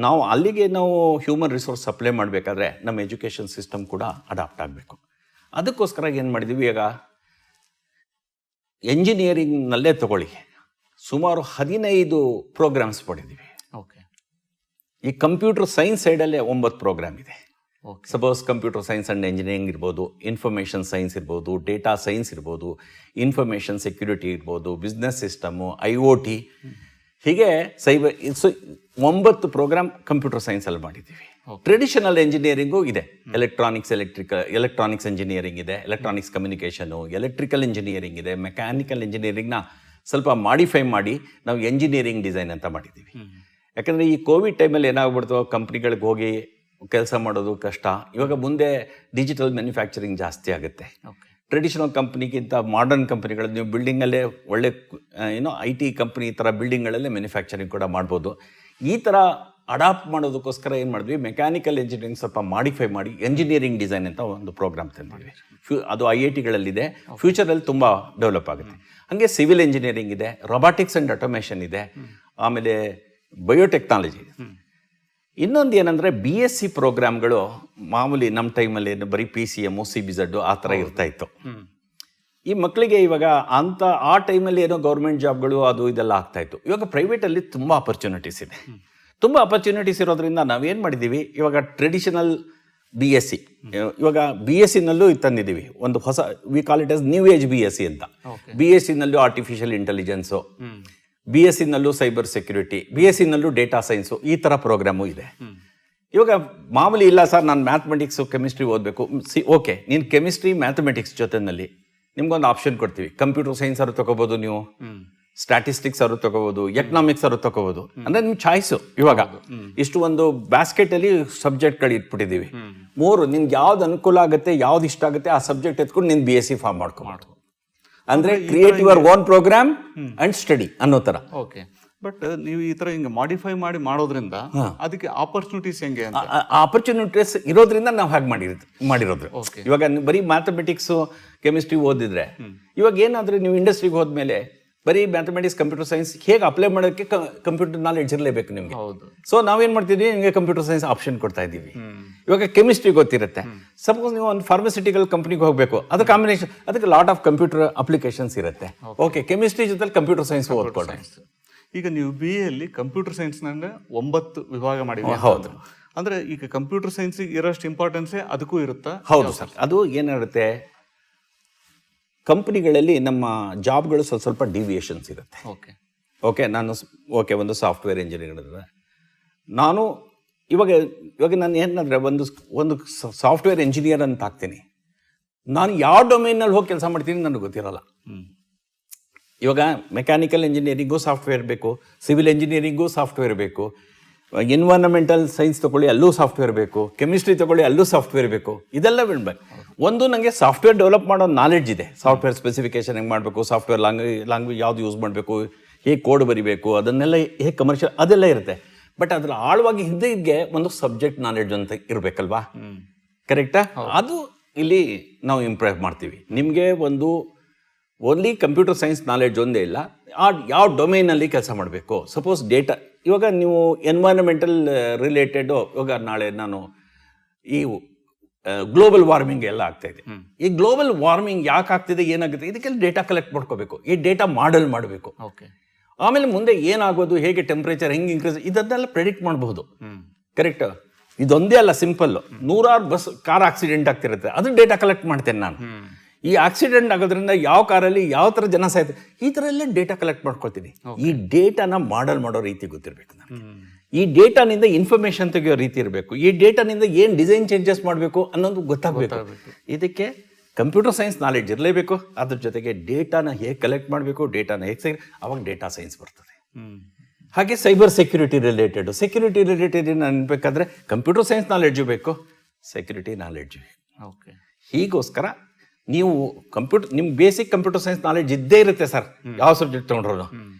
ನಾವು ಅಲ್ಲಿಗೆ ನಾವು ಹ್ಯೂಮನ್ ರಿಸೋರ್ಸ್ ಸಪ್ಲೈ ಮಾಡಬೇಕಾದ್ರೆ ನಮ್ಮ ಎಜುಕೇಷನ್ ಸಿಸ್ಟಮ್ ಕೂಡ ಅಡಾಪ್ಟ್ ಆಗಬೇಕು. ಅದಕ್ಕೋಸ್ಕರ ಏನು ಮಾಡಿದ್ದೀವಿ, ಈಗ ಎಂಜಿನಿಯರಿಂಗ್ನಲ್ಲೇ ತಗೊಳ್ಳಿ, ಸುಮಾರು 15 ಪ್ರೋಗ್ರಾಮ್ಸ್ ಪಡೆದಿವಿ. ಓಕೆ. ಈ ಕಂಪ್ಯೂಟರ್ ಸೈನ್ಸ್ ಸೈಡಲ್ಲೇ 9 ಪ್ರೋಗ್ರಾಮ್ ಇದೆ. Suppose computer science and engineering ಇರ್ಬೋದು, ಇನ್ಫಾರ್ಮೇಷನ್ ಸೈನ್ಸ್ ಇರ್ಬೋದು, ಡೇಟಾ ಸೈನ್ಸ್ ಇರ್ಬೋದು, ಇನ್ಫಾರ್ಮೇಷನ್ ಸೆಕ್ಯೂರಿಟಿ ಇರ್ಬೋದು, ಬಿಸ್ನೆಸ್ ಸಿಸ್ಟಮು, IoT, ಹೀಗೆ ಸೈಬರ್. 9 ಪ್ರೋಗ್ರಾಮ್ ಕಂಪ್ಯೂಟರ್ ಸೈನ್ಸಲ್ಲಿ ಮಾಡಿದ್ದೀವಿ. ಟ್ರೆಡಿಷನಲ್ ಎಂಜಿನಿಯರಿಂಗು ಇದೆ, ಎಲೆಕ್ಟ್ರಾನಿಕ್ಸ್ ಇಂಜಿನಿಯರಿಂಗ್ ಇದೆ, ಎಲೆಕ್ಟ್ರಾನಿಕ್ಸ್ ಕಮ್ಯುನಿಕೇಷನು, ಎಲೆಕ್ಟ್ರಿಕಲ್ ಇಂಜಿನಿಯರಿಂಗ್ ಇದೆ, ಮೆಕ್ಯಾನಿಕಲ್ ಇಂಜಿನಿಯರಿಂಗ್ನ ಸ್ವಲ್ಪ ಮಾಡಿಫೈ ಮಾಡಿ ನಾವು ಎಂಜಿನಿಯರಿಂಗ್ ಡಿಸೈನ್ ಅಂತ ಮಾಡಿದ್ದೀವಿ. ಯಾಕಂದರೆ ಈ ಕೋವಿಡ್ ಟೈಮಲ್ಲಿ ಏನಾಗ್ಬಿಡ್ತು, ಕಂಪ್ನಿಗಳಿಗೆ ಹೋಗಿ ಕೆಲಸ ಮಾಡೋದು ಕಷ್ಟ. ಇವಾಗ ಮುಂದೆ ಡಿಜಿಟಲ್ ಮ್ಯಾನುಫ್ಯಾಕ್ಚರಿಂಗ್ ಜಾಸ್ತಿ ಆಗುತ್ತೆ. ಟ್ರೆಡಿಷನಲ್ ಕಂಪ್ನಿಗಿಂತ ಮಾಡರ್ನ್ ಕಂಪ್ನಿಗಳು, ನೀವು ಬಿಲ್ಡಿಂಗಲ್ಲೇ ಒಳ್ಳೆ IT ಕಂಪ್ನಿ ಥರ ಬಿಲ್ಡಿಂಗ್ಗಳಲ್ಲೇ ಮ್ಯಾನುಫ್ಯಾಕ್ಚರಿಂಗ್ ಕೂಡ ಮಾಡ್ಬೋದು. ಈ ಥರ ಅಡಾಪ್ಟ್ ಮಾಡೋದಕ್ಕೋಸ್ಕರ ಏನು ಮಾಡಿದ್ವಿ, ಮೆಕ್ಯಾನಿಕಲ್ ಇಂಜಿನಿಯರಿಂಗ್ ಸ್ವಲ್ಪ ಮಾಡಿಫೈ ಮಾಡಿ ಎಂಜಿನಿಯರಿಂಗ್ ಡಿಸೈನ್ ಅಂತ ಒಂದು ಪ್ರೋಗ್ರಾಮ್ ತಂದಿದ್ವಿ. ಅದು IITಗಳಲ್ಲಿದೆ, ಫ್ಯೂಚರಲ್ಲಿ ತುಂಬ ಡೆವಲಪ್ ಆಗುತ್ತೆ. ಹಾಗೆ ಸಿವಿಲ್ ಇಂಜಿನಿಯರಿಂಗ್ ಇದೆ, ರೊಬಾಟಿಕ್ಸ್ ಆ್ಯಂಡ್ ಆಟೋಮೇಷನ್ ಇದೆ, ಆಮೇಲೆ ಬಯೋಟೆಕ್ನಾಲಜಿ. ಇನ್ನೊಂದು ಏನಂದರೆ BSc ಪ್ರೋಗ್ರಾಮ್ಗಳು ಮಾಮೂಲಿ ನಮ್ಮ ಟೈಮಲ್ಲಿ ಬರೀ PCM, CBZ ಆ ಥರ ಇರ್ತಾಯಿತ್ತು. ಈ ಮಕ್ಕಳಿಗೆ ಇವಾಗ ಆ ಟೈಮಲ್ಲಿ ಏನೋ ಗೌರ್ಮೆಂಟ್ ಜಾಬ್ಗಳು ಅದು ಇದೆಲ್ಲ ಆಗ್ತಾಯಿತ್ತು. ಇವಾಗ ಪ್ರೈವೇಟಲ್ಲಿ ತುಂಬ ಅಪರ್ಚುನಿಟೀಸ್ ಇದೆ. ತುಂಬ ಅಪರ್ಚುನಿಟೀಸ್ ಇರೋದ್ರಿಂದ ನಾವೇನು ಮಾಡಿದ್ದೀವಿ, ಇವಾಗ ಟ್ರೆಡಿಷನಲ್ BSc. ಇವಾಗ BScನಲ್ಲೂ ತಂದಿದ್ದೀವಿ ಒಂದು ಹೊಸ, we call it as new age BSc ಅಂತ. BScನಲ್ಲೂ ಆರ್ಟಿಫಿಷಿಯಲ್ ಇಂಟೆಲಿಜೆನ್ಸು, BScನಲ್ಲೂ ಸೈಬರ್ ಸೆಕ್ಯೂರಿಟಿ, BScನಲ್ಲೂ ಡೇಟಾ ಸೈನ್ಸು, ಈ ಥರ ಪ್ರೋಗ್ರಾಮು ಇದೆ. ಇವಾಗ ಮಾಮೂಲಿ ಇಲ್ಲ ಸರ್ ನಾನು ಮ್ಯಾಥಮೆಟಿಕ್ಸು ಕೆಮಿಸ್ಟ್ರಿ ಓದಬೇಕು, ಓಕೆ, ನೀನು ಕೆಮಿಸ್ಟ್ರಿ ಮ್ಯಾಥಮೆಟಿಕ್ಸ್ ಜೊತೆನಲ್ಲಿ ನಿಮ್ಗೊಂದು ಆಪ್ಷನ್ ಕೊಡ್ತೀವಿ. ಕಂಪ್ಯೂಟರ್ ಸೈನ್ಸ್ ಅವರು ತಗೋಬೋದು, ನೀವು ಸ್ಟ್ಯಾಟಿಸ್ಟಿಕ್ಸ್ ಅವರು ತಗೋಬೋದು, ಎಕನಾಮಿಕ್ಸ್ ಅವರು ತಗೋಬೋದು. ಅಂದ್ರೆ ನಿಮ್ ಚಾಯ್ಸು. ಇವಾಗ ಇಷ್ಟು ಒಂದು ಬ್ಯಾಸ್ಕೆಟ್ ಅಲ್ಲಿ ಸಬ್ಜೆಕ್ಟ್ಗಳು ಇಟ್ಬಿಟ್ಟಿದೀವಿ. 3 ನಿನ್ಗೆ ಯಾವ್ದು ಅನುಕೂಲ ಆಗುತ್ತೆ, ಯಾವ್ದು ಇಷ್ಟ ಆಗುತ್ತೆ ಆ ಸಬ್ಜೆಕ್ಟ್ ಎತ್ಕೊಂಡು ನೀನು BSc ಫಾರ್ಮ್ ಮಾಡ್ಕೊಂಡು, ಅಂದ್ರೆ create your own programme and study ಅನ್ನೋ ತರ. ಓಕೆ, ಬಟ್ ನೀವು ಈ ತರ ಹಿಂಗೆ ಮಾಡಿಫೈ ಮಾಡೋದ್ರಿಂದ ಅದಕ್ಕೆ ಆಪರ್ಚುನಿಟೀಸ್ ಹೆಂಗೆ ಅಂತ? ಆಪರ್ಚುನಿಟೀಸ್ ಇರೋದ್ರಿಂದ ನಾವು ಹಾಗೆ ಮಾಡಿರೋದು. ಇವಾಗ ಬರೀ ಮ್ಯಾಥಮೆಟಿಕ್ಸ್ ಕೆಮಿಸ್ಟ್ರಿ ಓದಿದ್ರೆ, ಇವಾಗ ಏನಾದ್ರೆ ನೀವು ಇಂಡಸ್ಟ್ರಿಗೆ ಹೋದ್ಮೇಲೆ ಬರೀ ಮ್ಯಾಥಮೆಟಿಕ್ಸ್ ಕಂಪ್ಯೂಟರ್ ಸೈನ್ಸ್ ಹೇಗೆ ಅಪ್ಲೈ ಮಾಡೋಕ್ಕೆ ಕಂಪ್ಯೂಟರ್ ನಾಲೆಡ್ಜ್ ಇರಲೇಬೇಕು ನಿಮಗೆ. ಸೊ ನಾವೇನ್ ಮಾಡ್ತಿದ್ವಿ, ನಿಮಗೆ ಕಂಪ್ಯೂಟರ್ ಸೈನ್ಸ್ ಆಪ್ಷನ್ ಕೊಡ್ತಾ ಇದ್ದೀವಿ. ಇವಾಗ ಕೆಮಿಸ್ಟ್ರಿ ಗೊತ್ತಿರುತ್ತೆ, ಸಪೋಸ್ ನೀವು ಒಂದು ಫಾರ್ಮಸ್ಯೂಟಿಕಲ್ ಕಂಪ್ನಿಗೆ ಹೋಗಬೇಕು, ಅದು ಕಾಂಬಿನೇಷನ್, ಅದಕ್ಕೆ ಲಾಟ್ ಆಫ್ ಕಂಪ್ಯೂಟರ್ ಅಪ್ಲಿಕೇಶನ್ಸ್ ಇರುತ್ತೆ. ಓಕೆ, ಕೆಮಿಸ್ಟ್ರಿ ಜೊತೆ ಕಂಪ್ಯೂಟರ್ ಸೈನ್ಸ್ ಓದ್ಕೊಳ್ರಿ. ಈಗ ನೀವು BA ಅಲ್ಲಿ ಕಂಪ್ಯೂಟರ್ ಸೈನ್ಸ್ 9 ವಿಭಾಗ ಮಾಡಿದ್ರಿ. ಹೌದು. ಅಂದ್ರೆ ಈಗ ಕಂಪ್ಯೂಟರ್ ಸೈನ್ಸ್ ಇರೋಷ್ಟು ಇಂಪಾರ್ಟೆನ್ಸೇ ಅದಕ್ಕೂ ಇರುತ್ತಾ? ಹೌದು ಸರ್. ಅದು ಏನಿರುತ್ತೆ, ಕಂಪ್ನಿಗಳಲ್ಲಿ ನಮ್ಮ ಜಾಬ್ಗಳು ಸ್ವಲ್ಪ ಡಿವಿಯೇಷನ್ಸ್ ಇರುತ್ತೆ. ಓಕೆ, ನಾನು ಒಂದು ಸಾಫ್ಟ್ವೇರ್ ಇಂಜಿನಿಯರ್ ಇದ್ರೆ, ನಾನು ಇವಾಗ ನಾನು ಏನಂದ್ರೆ ಒಂದು ಸಾಫ್ಟ್ವೇರ್ ಇಂಜಿನಿಯರ್ ಅಂತ ಆಗ್ತೀನಿ. ನಾನು ಯಾವ ಡೊಮೇನಲ್ಲಿ ಹೋಗಿ ಕೆಲಸ ಮಾಡ್ತೀನಿ ನನಗೆ ಗೊತ್ತಿರಲ್ಲ. ಇವಾಗ ಮೆಕ್ಯಾನಿಕಲ್ ಇಂಜಿನಿಯರಿಂಗು ಸಾಫ್ಟ್ವೇರ್ ಬೇಕು, ಸಿವಿಲ್ ಇಂಜಿನಿಯರಿಂಗು ಸಾಫ್ಟ್ವೇರ್ ಬೇಕು, ಎನ್ವೈರನ್ಮೆಂಟಲ್ ಸೈನ್ಸ್ ತಗೊಳ್ಳಿ ಅಲ್ಲೂ ಸಾಫ್ಟ್ವೇರ್ ಬೇಕು, ಕೆಮಿಸ್ಟ್ರಿ ತಗೊಳ್ಳಿ ಅಲ್ಲೂ ಸಾಫ್ಟ್ವೇರ್ ಬೇಕು. ಇದೆಲ್ಲ ಬಿಡ್ಬೇಕು. ಒಂದು ನನಗೆ ಸಾಫ್ಟ್ವೇರ್ ಡೆವಲಪ್ ಮಾಡೋ ನಾಲೆಡ್ಜ್ ಇದೆ. ಸಾಫ್ಟ್ವೇರ್ ಸ್ಪೆಸಿಫಿಕೇಶನ್ ಹೆಂಗೆ ಮಾಡಬೇಕು, ಸಾಫ್ಟ್ವೇರ್ ಲ್ಯಾಂಗ್ವೇಜ್ ಯಾವ್ದು ಯೂಸ್ ಮಾಡಬೇಕು, ಹೇಗೆ ಕೋಡ್ ಬರಿಬೇಕು, ಅದನ್ನೆಲ್ಲ ಹೇಗೆ ಕಮರ್ಷಿಯಲ್, ಅದೆಲ್ಲ ಇರುತ್ತೆ. ಬಟ್ ಅದ್ರ ಆಳವಾಗಿ ಹಿಂದೆಗೆ ಒಂದು ಸಬ್ಜೆಕ್ಟ್ ನಾಲೆಡ್ಜ್ ಅಂತ ಇರಬೇಕಲ್ವಾ? ಕರೆಕ್ಟಾ? ಅದು ಇಲ್ಲಿ ನಾವು ಇಂಪ್ರೂವ್ ಮಾಡ್ತೀವಿ. ನಿಮಗೆ ಓನ್ಲಿ ಕಂಪ್ಯೂಟರ್ ಸೈನ್ಸ್ ನಾಲೆಡ್ಜ್ ಒಂದೇ ಇಲ್ಲ, ಯಾವ ಡೊಮೇನಲ್ಲಿ ಕೆಲಸ ಮಾಡಬೇಕು. ಸಪೋಸ್ ಡೇಟಾ, ಇವಾಗ ನೀವು ಎನ್ವೈರನ್ಮೆಂಟಲ್ ರಿಲೇಟೆಡು, ಇವಾಗ ನಾಳೆ ನಾನು ಈ ಗ್ಲೋಬಲ್ ವಾರ್ಮಿಂಗ್ ಎಲ್ಲ ಆಗ್ತಾ ಇದೆ. ಈ ಗ್ಲೋಬಲ್ ವಾರ್ಮಿಂಗ್ ಯಾಕೆ ಆಗ್ತಿದೆ, ಏನಾಗುತ್ತೆ, ಇದಕ್ಕೆಲ್ಲ ಡೇಟಾ ಕಲೆಕ್ಟ್ ಮಾಡ್ಕೋಬೇಕು, ಈ ಡೇಟಾ ಮಾಡೆಲ್ ಮಾಡಬೇಕು. ಆಮೇಲೆ ಮುಂದೆ ಏನಾಗೋದು, ಹೇಗೆ ಟೆಂಪ್ರೇಚರ್ ಹೆಂಗೆ ಇನ್ಕ್ರೀಸ್, ಇದನ್ನೆಲ್ಲ ಪ್ರೆಡಿಕ್ಟ್ ಮಾಡಬಹುದು. ಕರೆಕ್ಟ್? ಇದೊಂದೇ ಅಲ್ಲ, ಸಿಂಪಲ್ 100 ಕಾರ್ ಆಕ್ಸಿಡೆಂಟ್ ಆಗ್ತಿರುತ್ತೆ, ಅದು ಡೇಟಾ ಕಲೆಕ್ಟ್ ಮಾಡ್ತೇನೆ ನಾನು. ಈ ಆಕ್ಸಿಡೆಂಟ್ ಆಗೋದ್ರಿಂದ ಯಾವ ಕಾರಲ್ಲಿ ಯಾವ ಥರ ಜನ ಸಾಯ್ತಾರೆ, ಈ ಥರ ಎಲ್ಲ ಡೇಟಾ ಕಲೆಕ್ಟ್ ಮಾಡ್ಕೊಳ್ತೀನಿ. ಈ ಡೇಟಾನ ಮಾಡೆಲ್ ಮಾಡೋ ರೀತಿ ಗೊತ್ತಿರಬೇಕು ನನಗೆ. ಈ ಡೇಟಾನಿಂದ ಇನ್ಫಾರ್ಮೇಶನ್ ತೆಗೆಯೋ ರೀತಿ ಇರಬೇಕು. ಈ ಡೇಟಾನಿಂದ ಏನು ಡಿಸೈನ್ ಚೇಂಜಸ್ ಮಾಡಬೇಕು ಅನ್ನೋದು ಗೊತ್ತಾಗಬೇಕು. ಇದಕ್ಕೆ ಕಂಪ್ಯೂಟರ್ ಸೈನ್ಸ್ ನಾಲೆಡ್ಜ್ ಇರಲೇಬೇಕು. ಅದ್ರ ಜೊತೆಗೆ ಡೇಟಾನ ಹೇಗೆ ಕಲೆಕ್ಟ್ ಮಾಡಬೇಕು, ಡೇಟಾನ ಹೇಗೆ ಅವಾಗ ಡೇಟಾ ಸೈನ್ಸ್ ಬರ್ತದೆ. ಹಾಗೆ ಸೈಬರ್ ಸೆಕ್ಯೂರಿಟಿ ರಿಲೇಟೆಡ್ ಅನ್ಬೇಕಾದ್ರೆ ಕಂಪ್ಯೂಟರ್ ಸೈನ್ಸ್ ನಾಲೆಡ್ಜು ಬೇಕು, ಸೆಕ್ಯೂರಿಟಿ ನಾಲೆಡ್ಜು ಬೇಕು. ಹೀಗೋಸ್ಕರ ನೀವು ನಿಮ್ಗೆ ಬೇಸಿಕ್ ಕಂಪ್ಯೂಟರ್ ಸೈನ್ಸ್ ನಾಲೆಡ್ಜ್ ಇದ್ದೇ ಇರುತ್ತೆ ಸರ್, ಯಾವ ಸಬ್ಜೆಕ್ಟ್ ತೊಗೊಂಡ್ರು.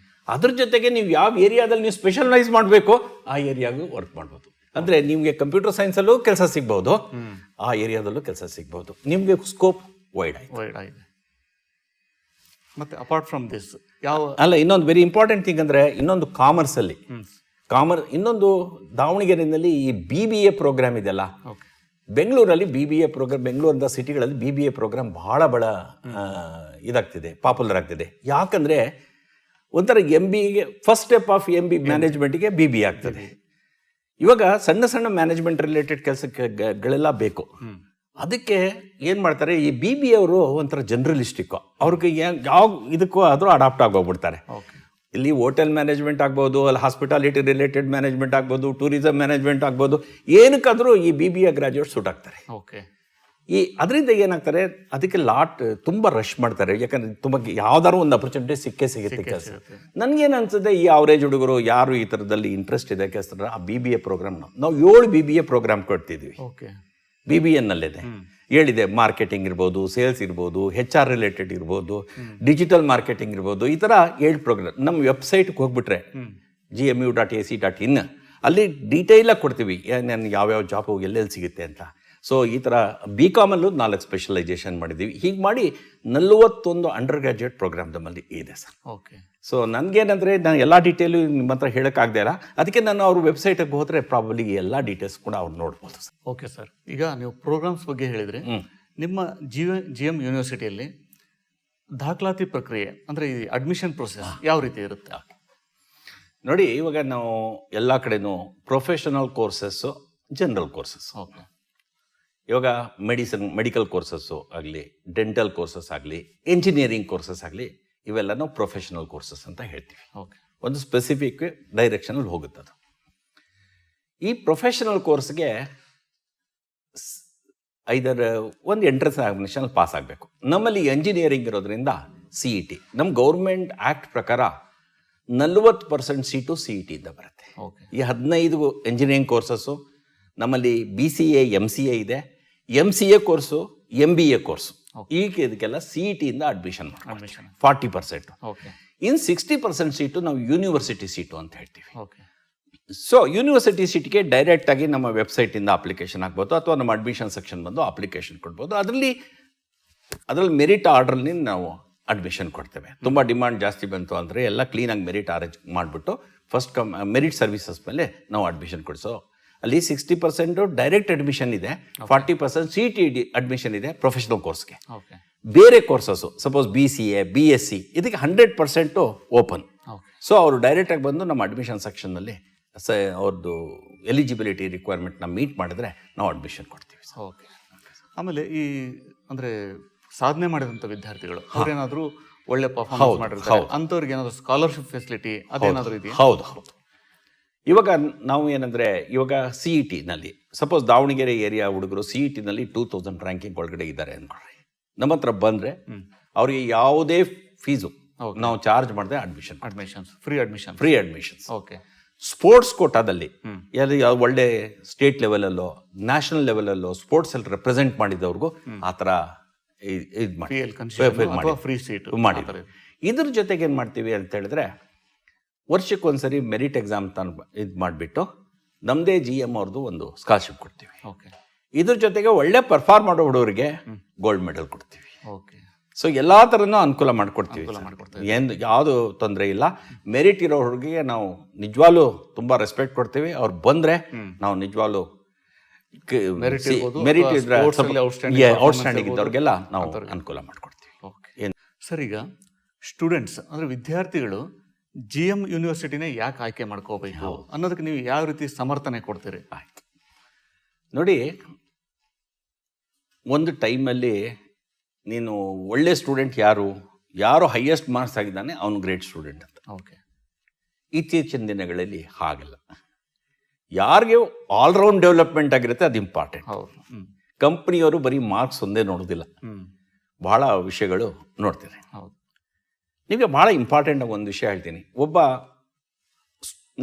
ಅದ್ರ ಜೊತೆಗೆ ನೀವು ಯಾವ ಏರಿಯಾದಲ್ಲಿ ನೀವು ಸ್ಪೆಷಲೈಸ್ ಮಾಡಬೇಕು ಆ ಏರಿಯಾಗೂ ವರ್ಕ್ ಮಾಡ್ಬೋದು. ಅಂದರೆ ನಿಮಗೆ ಕಂಪ್ಯೂಟರ್ ಸೈನ್ಸಲ್ಲೂ ಕೆಲಸ ಸಿಗ್ಬೋದು, ಆ ಏರಿಯಾದಲ್ಲೂ ಕೆಲಸ ಸಿಗ್ಬೋದು. ನಿಮಗೆ ಸ್ಕೋಪ್ ವೈಡ್ ಆಗಿದೆ. ಮತ್ತೆ ಅಪಾರ್ಟ್ ಫ್ರಮ್ ದಿಸ್ ಇನ್ನೊಂದು ವೆರಿ ಇಂಪಾರ್ಟೆಂಟ್ ಥಿಂಗ್ ಅಂದರೆ, ಇನ್ನೊಂದು ಕಾಮರ್ಸಲ್ಲಿ ಇನ್ನೊಂದು ದಾವಣಗೆರೆಯಲ್ಲಿ ಈ BBA ಪ್ರೋಗ್ರಾಮ್ ಇದೆಲ್ಲ. ಬೆಂಗಳೂರಲ್ಲಿ BBA ಪ್ರೋಗ್ರಾಮ್, ಬೆಂಗಳೂರಿಂದ ಸಿಟಿಗಳಲ್ಲಿ BBA ಪ್ರೋಗ್ರಾಮ್ ಬಹಳ ಇದಾಗ್ತಿದೆ, ಪಾಪ್ಯುಲರ್ ಆಗ್ತಿದೆ. ಯಾಕಂದರೆ ಒಂಥರ MBAಗೆ ಫಸ್ಟ್ ಸ್ಟೆಪ್ ಆಫ್ MBA ಮ್ಯಾನೇಜ್ಮೆಂಟಿಗೆ BBA ಆಗ್ತದೆ. ಇವಾಗ ಸಣ್ಣ ಮ್ಯಾನೇಜ್ಮೆಂಟ್ ರಿಲೇಟೆಡ್ ಕೆಲಸಗಳೆಲ್ಲ ಬೇಕು. ಅದಕ್ಕೆ ಏನು ಮಾಡ್ತಾರೆ, ಈ BBA ಅವರು ಒಂಥರ ಜನರಲಿಸ್ಟಿಕ್ಕು, ಅವ್ರಿಗೆ ಯಾವ ಇದಕ್ಕೂ ಆದರೂ ಅಡಾಪ್ಟ್ ಆಗೋಗ್ಬಿಡ್ತಾರೆ. ಇಲ್ಲಿ ಹೋಟೆಲ್ ಮ್ಯಾನೇಜ್ಮೆಂಟ್ ಆಗ್ಬೋದು, ಅಲ್ಲಿ ಹಾಸ್ಪಿಟಾಲಿಟಿ ರಿಲೇಟೆಡ್ ಮ್ಯಾನೇಜ್ಮೆಂಟ್ ಆಗ್ಬೋದು, ಟೂರಿಸಂ ಮ್ಯಾನೇಜ್ಮೆಂಟ್ ಆಗ್ಬೋದು, ಏನಕ್ಕಾದರೂ ಈ BBA ಗ್ರಾಜ್ಯುಯೇಟ್ ಸೂಟ್ ಆಗ್ತಾರೆ. ಅದರಿಂದ ಏನಾಗ್ತಾರೆ, ಅದಕ್ಕೆ ತುಂಬ ರಶ್ ಮಾಡ್ತಾರೆ. ಯಾಕಂದರೆ ತುಂಬ ಯಾವ್ದಾದ್ರು ಒಂದು ಅಪರ್ಚುನಿಟಿ ಸಿಗುತ್ತೆ ಕೆಲಸ. ನನಗೇನು ಅನ್ಸುತ್ತೆ, ಈ ಅವರೇಜ್ ಹುಡುಗರು ಯಾರು ಈ ಥರದಲ್ಲಿ ಇಂಟ್ರೆಸ್ಟ್ ಇದೆ ಕೆಲಸ, ಆ BBA ಪ್ರೋಗ್ರಾಮ್ನ ನಾವು 7 BBA ಪ್ರೋಗ್ರಾಮ್ ಕೊಡ್ತಿದ್ವಿ. BBAನಲ್ಲಿದೆ ಹೇಳಿದೆ, ಮಾರ್ಕೆಟಿಂಗ್ ಇರ್ಬೋದು, ಸೇಲ್ಸ್ ಇರ್ಬೋದು, HR ರಿಲೇಟೆಡ್ ಇರ್ಬೋದು, ಡಿಜಿಟಲ್ ಮಾರ್ಕೆಟಿಂಗ್ ಇರ್ಬೋದು, ಈ ಥರ 7 ಪ್ರೋಗ್ರಾಮ್. ನಮ್ಮ ವೆಬ್ಸೈಟ್ಗೆ ಹೋಗ್ಬಿಟ್ರೆ gmu.ac.in ಅಲ್ಲಿ ಡೀಟೇಲಾಗಿ ಕೊಡ್ತೀವಿ, ನಾನು ಯಾವ್ಯಾವ ಜಾಬು ಎಲ್ಲೆಲ್ಲಿ ಸಿಗುತ್ತೆ ಅಂತ. ಸೊ ಈ ಥರ BComಲ್ಲೂ 4 ಸ್ಪೆಷಲೈಸೇಷನ್ ಮಾಡಿದ್ದೀವಿ. ಹೀಗೆ ಮಾಡಿ 41 ಅಂಡರ್ ಗ್ರಾಜ್ಯುಯೇಟ್ ಪ್ರೋಗ್ರಾಮ್ ನಮ್ಮಲ್ಲಿ ಇದೆ ಸರ್. ಸೊ ನನಗೇನಂದರೆ, ನಾನು ಎಲ್ಲ ಡೀಟೇಲು ನಿಮ್ಮ ಹತ್ರ ಹೇಳೋಕ್ಕಾಗದೇ ಇಲ್ಲ. ಅದಕ್ಕೆ ನಾನು ಅವ್ರ ವೆಬ್ಸೈಟಿಗೆ ಹೋದರೆ ಪ್ರಾಬಬ್ಲಿ ಎಲ್ಲ ಡೀಟೇಲ್ಸ್ ಕೂಡ ಅವ್ರು ನೋಡ್ಬೋದು ಸರ್. ಓಕೆ ಸರ್, ಈಗ ನೀವು ಪ್ರೋಗ್ರಾಮ್ಸ್ ಬಗ್ಗೆ ಹೇಳಿದರೆ, ನಿಮ್ಮ GM ಯೂನಿವರ್ಸಿಟಿಯಲ್ಲಿ ದಾಖಲಾತಿ ಪ್ರಕ್ರಿಯೆ ಅಂದರೆ ಈ ಅಡ್ಮಿಷನ್ ಪ್ರೊಸೆಸ್ ಯಾವ ರೀತಿ ಇರುತ್ತೆ? ನೋಡಿ, ಇವಾಗ ನಾವು ಎಲ್ಲ ಕಡೆನೂ ಪ್ರೊಫೆಷನಲ್ ಕೋರ್ಸಸ್ಸು, ಜನರಲ್ ಕೋರ್ಸಸ್. ಇವಾಗ ಮೆಡಿಕಲ್ ಕೋರ್ಸಸ್ಸು ಆಗಲಿ, ಡೆಂಟಲ್ ಕೋರ್ಸಸ್ ಆಗಲಿ, ಎಂಜಿನಿಯರಿಂಗ್ ಕೋರ್ಸಸ್ ಆಗಲಿ, ಇವೆಲ್ಲನೂ ಪ್ರೊಫೆಷನಲ್ ಕೋರ್ಸಸ್ ಅಂತ ಹೇಳ್ತೀವಿ. ಓಕೆ. ಒಂದು ಸ್ಪೆಸಿಫಿಕ್ ಡೈರೆಕ್ಷನಲ್ಲಿ ಹೋಗುತ್ತೆ ಅದು. ಈ ಪ್ರೊಫೆಷನಲ್ ಕೋರ್ಸ್ಗೆ ಒಂದು ಎಂಟ್ರೆನ್ಸ್ ಎಕ್ಸಾಮಿನೇಷನ್ ಪಾಸ್ ಆಗಬೇಕು. ನಮ್ಮಲ್ಲಿ ಎಂಜಿನಿಯರಿಂಗ್ ಇರೋದ್ರಿಂದ CET, ನಮ್ಮ ಗೌರ್ಮೆಂಟ್ ಆ್ಯಕ್ಟ್ ಪ್ರಕಾರ 40% ಸೀಟು CETಯಿಂದ ಬರುತ್ತೆ. ಓಕೆ. ಈ 15 ಎಂಜಿನಿಯರಿಂಗ್ ಕೋರ್ಸಸ್ಸು ನಮ್ಮಲ್ಲಿ BCA MCA ಇದೆ, MCA ಕೋರ್ಸು, MBA ಕೋರ್ಸು. ಈಗ ಇದಕ್ಕೆಲ್ಲ CETಯಿಂದ ಅಡ್ಮಿಷನ್ 40%. ಓಕೆ. ಇನ್ನು 60% ಸೀಟು ನಾವು ಯೂನಿವರ್ಸಿಟಿ ಸೀಟು ಅಂತ ಹೇಳ್ತೀವಿ. ಓಕೆ. ಸೊ ಯೂನಿವರ್ಸಿಟಿ ಸೀಟ್ಗೆ ಡೈರೆಕ್ಟಾಗಿ ನಮ್ಮ ವೆಬ್ಸೈಟಿಂದ ಅಪ್ಲಿಕೇಶನ್ ಹಾಕ್ಬೋದು, ಅಥವಾ ನಮ್ಮ ಅಡ್ಮಿಷನ್ ಸೆಕ್ಷನ್ ಬಂದು ಅಪ್ಲಿಕೇಶನ್ ಕೊಡ್ಬೋದು. ಅದರಲ್ಲಿ ಮೆರಿಟ್ ಆರ್ಡ್ರಲ್ಲಿ ನಾವು ಅಡ್ಮಿಷನ್ ಕೊಡ್ತೇವೆ. ತುಂಬ ಡಿಮಾಂಡ್ ಜಾಸ್ತಿ ಬಂತು ಅಂದರೆ ಎಲ್ಲ ಕ್ಲೀನಾಗಿ ಮೆರಿಟ್ ಅರೇಂಜ್ ಮಾಡಿಬಿಟ್ಟು ಫಸ್ಟ್ ಮೆರಿಟ್ ಸರ್ವಿಸಸ್ ಮೇಲೆ ನಾವು ಅಡ್ಮಿಷನ್ ಕೊಡಿಸೋ. ಅಲ್ಲಿ 60% ಡೈರೆಕ್ಟ್ ಅಡ್ಮಿಷನ್ ಇದೆ, 40% CET ಅಡ್ಮಿಷನ್ ಇದೆ ಪ್ರೊಫೆಷನಲ್ ಕೋರ್ಸ್ಗೆ. ಓಕೆ. ಬೇರೆ ಕೋರ್ಸಸ್ಸು ಸಪೋಸ್ BCA BSc ಇದಕ್ಕೆ 100% ಓಪನ್. ಸೊ ಅವರು ಡೈರೆಕ್ಟಾಗಿ ಬಂದು ನಮ್ಮ ಅಡ್ಮಿಷನ್ ಸೆಕ್ಷನ್ನಲ್ಲಿ ಅವ್ರದ್ದು ಎಲಿಜಿಬಿಲಿಟಿ ರಿಕ್ವೈರ್ಮೆಂಟ್ನ ಮೀಟ್ ಮಾಡಿದ್ರೆ ನಾವು ಅಡ್ಮಿಷನ್ ಕೊಡ್ತೀವಿ. ಓಕೆ. ಆಮೇಲೆ ಈ ಅಂದರೆ ಸಾಧನೆ ಮಾಡಿದಂಥ ವಿದ್ಯಾರ್ಥಿಗಳು ಅವ್ರೇನಾದರೂ ಒಳ್ಳೆ ಪರ್ಫಾರ್ಮೆನ್ಸ್ ಮಾಡಿರ್ತಾರೆ, ಅಂಥವ್ರಿಗೆ ಏನಾದರೂ ಸ್ಕಾಲರ್ಶಿಪ್ ಫೆಸಿಲಿಟಿ ಅದೇನಾದರೂ ಇದೆಯಾ? ಹೌದು. ಇವಾಗ ನಾವು ಏನಂದರೆ, ಇವಾಗ CETನಲ್ಲಿ ಸಪೋಸ್ ದಾವಣಗೆರೆ ಏರಿಯಾ ಹುಡುಗರು CETನಲ್ಲಿ 2000 ರ್ಯಾಂಕಿಂಗ್ ಒಳಗಡೆ ಇದ್ದಾರೆ ಅಂದ್ಕೊಳ್ರಿ. ನಮ್ಮ ಹತ್ರ ಬಂದರೆ ಅವ್ರಿಗೆ ಯಾವುದೇ ಫೀಸು ನಾವು ಚಾರ್ಜ್ ಮಾಡಿದೆ admissions free admissions. Okay. Sports ಕೋಟಾದಲ್ಲಿ ಒಳ್ಳೆ ಸ್ಟೇಟ್ ಲೆವೆಲಲ್ಲೋ ನ್ಯಾಷನಲ್ ಲೆವೆಲಲ್ಲೋ ಸ್ಪೋರ್ಟ್ಸಲ್ಲಿ ರೆಪ್ರೆಸೆಂಟ್ ಮಾಡಿದವ್ರಿಗೂ ಆ ಥರ ಇದು ಮಾಡಿ. ಇದ್ರ ಜೊತೆಗೆ ಏನು ಮಾಡ್ತೀವಿ ಅಂತ ಹೇಳಿದ್ರೆ, ವರ್ಷಕ್ಕೊಂದ್ಸರಿ ಮೆರಿಟ್ ಎಕ್ಸಾಮ್ ಇದು ಮಾಡಿಬಿಟ್ಟು ನಮ್ಮದೇ GM ಅವ್ರದ್ದು ಒಂದು ಸ್ಕಾಲರ್ಶಿಪ್ ಕೊಡ್ತೀವಿ. ಓಕೆ. ಇದ್ರ ಜೊತೆಗೆ ಒಳ್ಳೆ ಪರ್ಫಾರ್ಮ್ ಮಾಡೋ ಹುಡುಗರಿಗೆ ಗೋಲ್ಡ್ ಮೆಡಲ್ ಕೊಡ್ತೀವಿ. ಓಕೆ. ಸೊ ಎಲ್ಲ ಥರನೂ ಅನುಕೂಲ ಮಾಡಿಕೊಡ್ತೀವಿ. ಏನು ಯಾವುದು ತೊಂದರೆ ಇಲ್ಲ. ಮೆರಿಟ್ ಇರೋ ಹುಡುಗಿಗೆ ನಾವು ನಿಜವಾಗ್ಲೂ ತುಂಬ ರೆಸ್ಪೆಕ್ಟ್ ಕೊಡ್ತೀವಿ. ಅವ್ರು ಬಂದರೆ ನಾವು ನಿಜವಾಗ್ಲೂ ಮೆರಿಟ್ ಇದ್ರೆ ಔಟ್ಸ್ಟ್ಯಾಂಡಿಂಗ್ ಇದ್ದವ್ರಿಗೆಲ್ಲ ನಾವು ಅನುಕೂಲ ಮಾಡಿಕೊಡ್ತೀವಿ. ಓಕೆ. ಸರ್, ಈಗ ಸ್ಟೂಡೆಂಟ್ಸ್ ಅಂದರೆ ವಿದ್ಯಾರ್ಥಿಗಳು GM ಯೂನಿವರ್ಸಿಟಿನೇ ಯಾಕೆ ಆಯ್ಕೆ ಮಾಡ್ಕೋಬೇಕು ಅನ್ನೋದಕ್ಕೆ ನೀವು ಯಾವ ರೀತಿ ಸಮರ್ಥನೆ ಕೊಡ್ತೀರಿ? ಆಯ್ತು ನೋಡಿ, ಒಂದು ಟೈಮಲ್ಲಿ ನೀನು ಒಳ್ಳೆ ಸ್ಟೂಡೆಂಟ್ ಯಾರು ಹೈಯೆಸ್ಟ್ ಮಾರ್ಕ್ಸ್ ಆಗಿದ್ದಾನೆ ಅವನು ಗ್ರೇಟ್ ಸ್ಟೂಡೆಂಟ್ ಅಂತ. ಓಕೆ. ಇತ್ತೀಚಿನ ದಿನಗಳಲ್ಲಿ ಹಾಗಿಲ್ಲ. ಯಾರಿಗೆ ಆಲ್ರೌಂಡ್ ಡೆವಲಪ್ಮೆಂಟ್ ಆಗಿರುತ್ತೆ ಅದು ಇಂಪಾರ್ಟೆಂಟ್. ಕಂಪ್ನಿಯವರು ಬರೀ ಮಾರ್ಕ್ಸ್ ಒಂದೇ ನೋಡೋದಿಲ್ಲ, ಬಹಳ ವಿಷಯಗಳು ನೋಡ್ತಾರೆ. ನಿಮಗೆ ಭಾಳ ಇಂಪಾರ್ಟೆಂಟ್ ಒಂದು ವಿಷಯ ಹೇಳ್ತೀನಿ.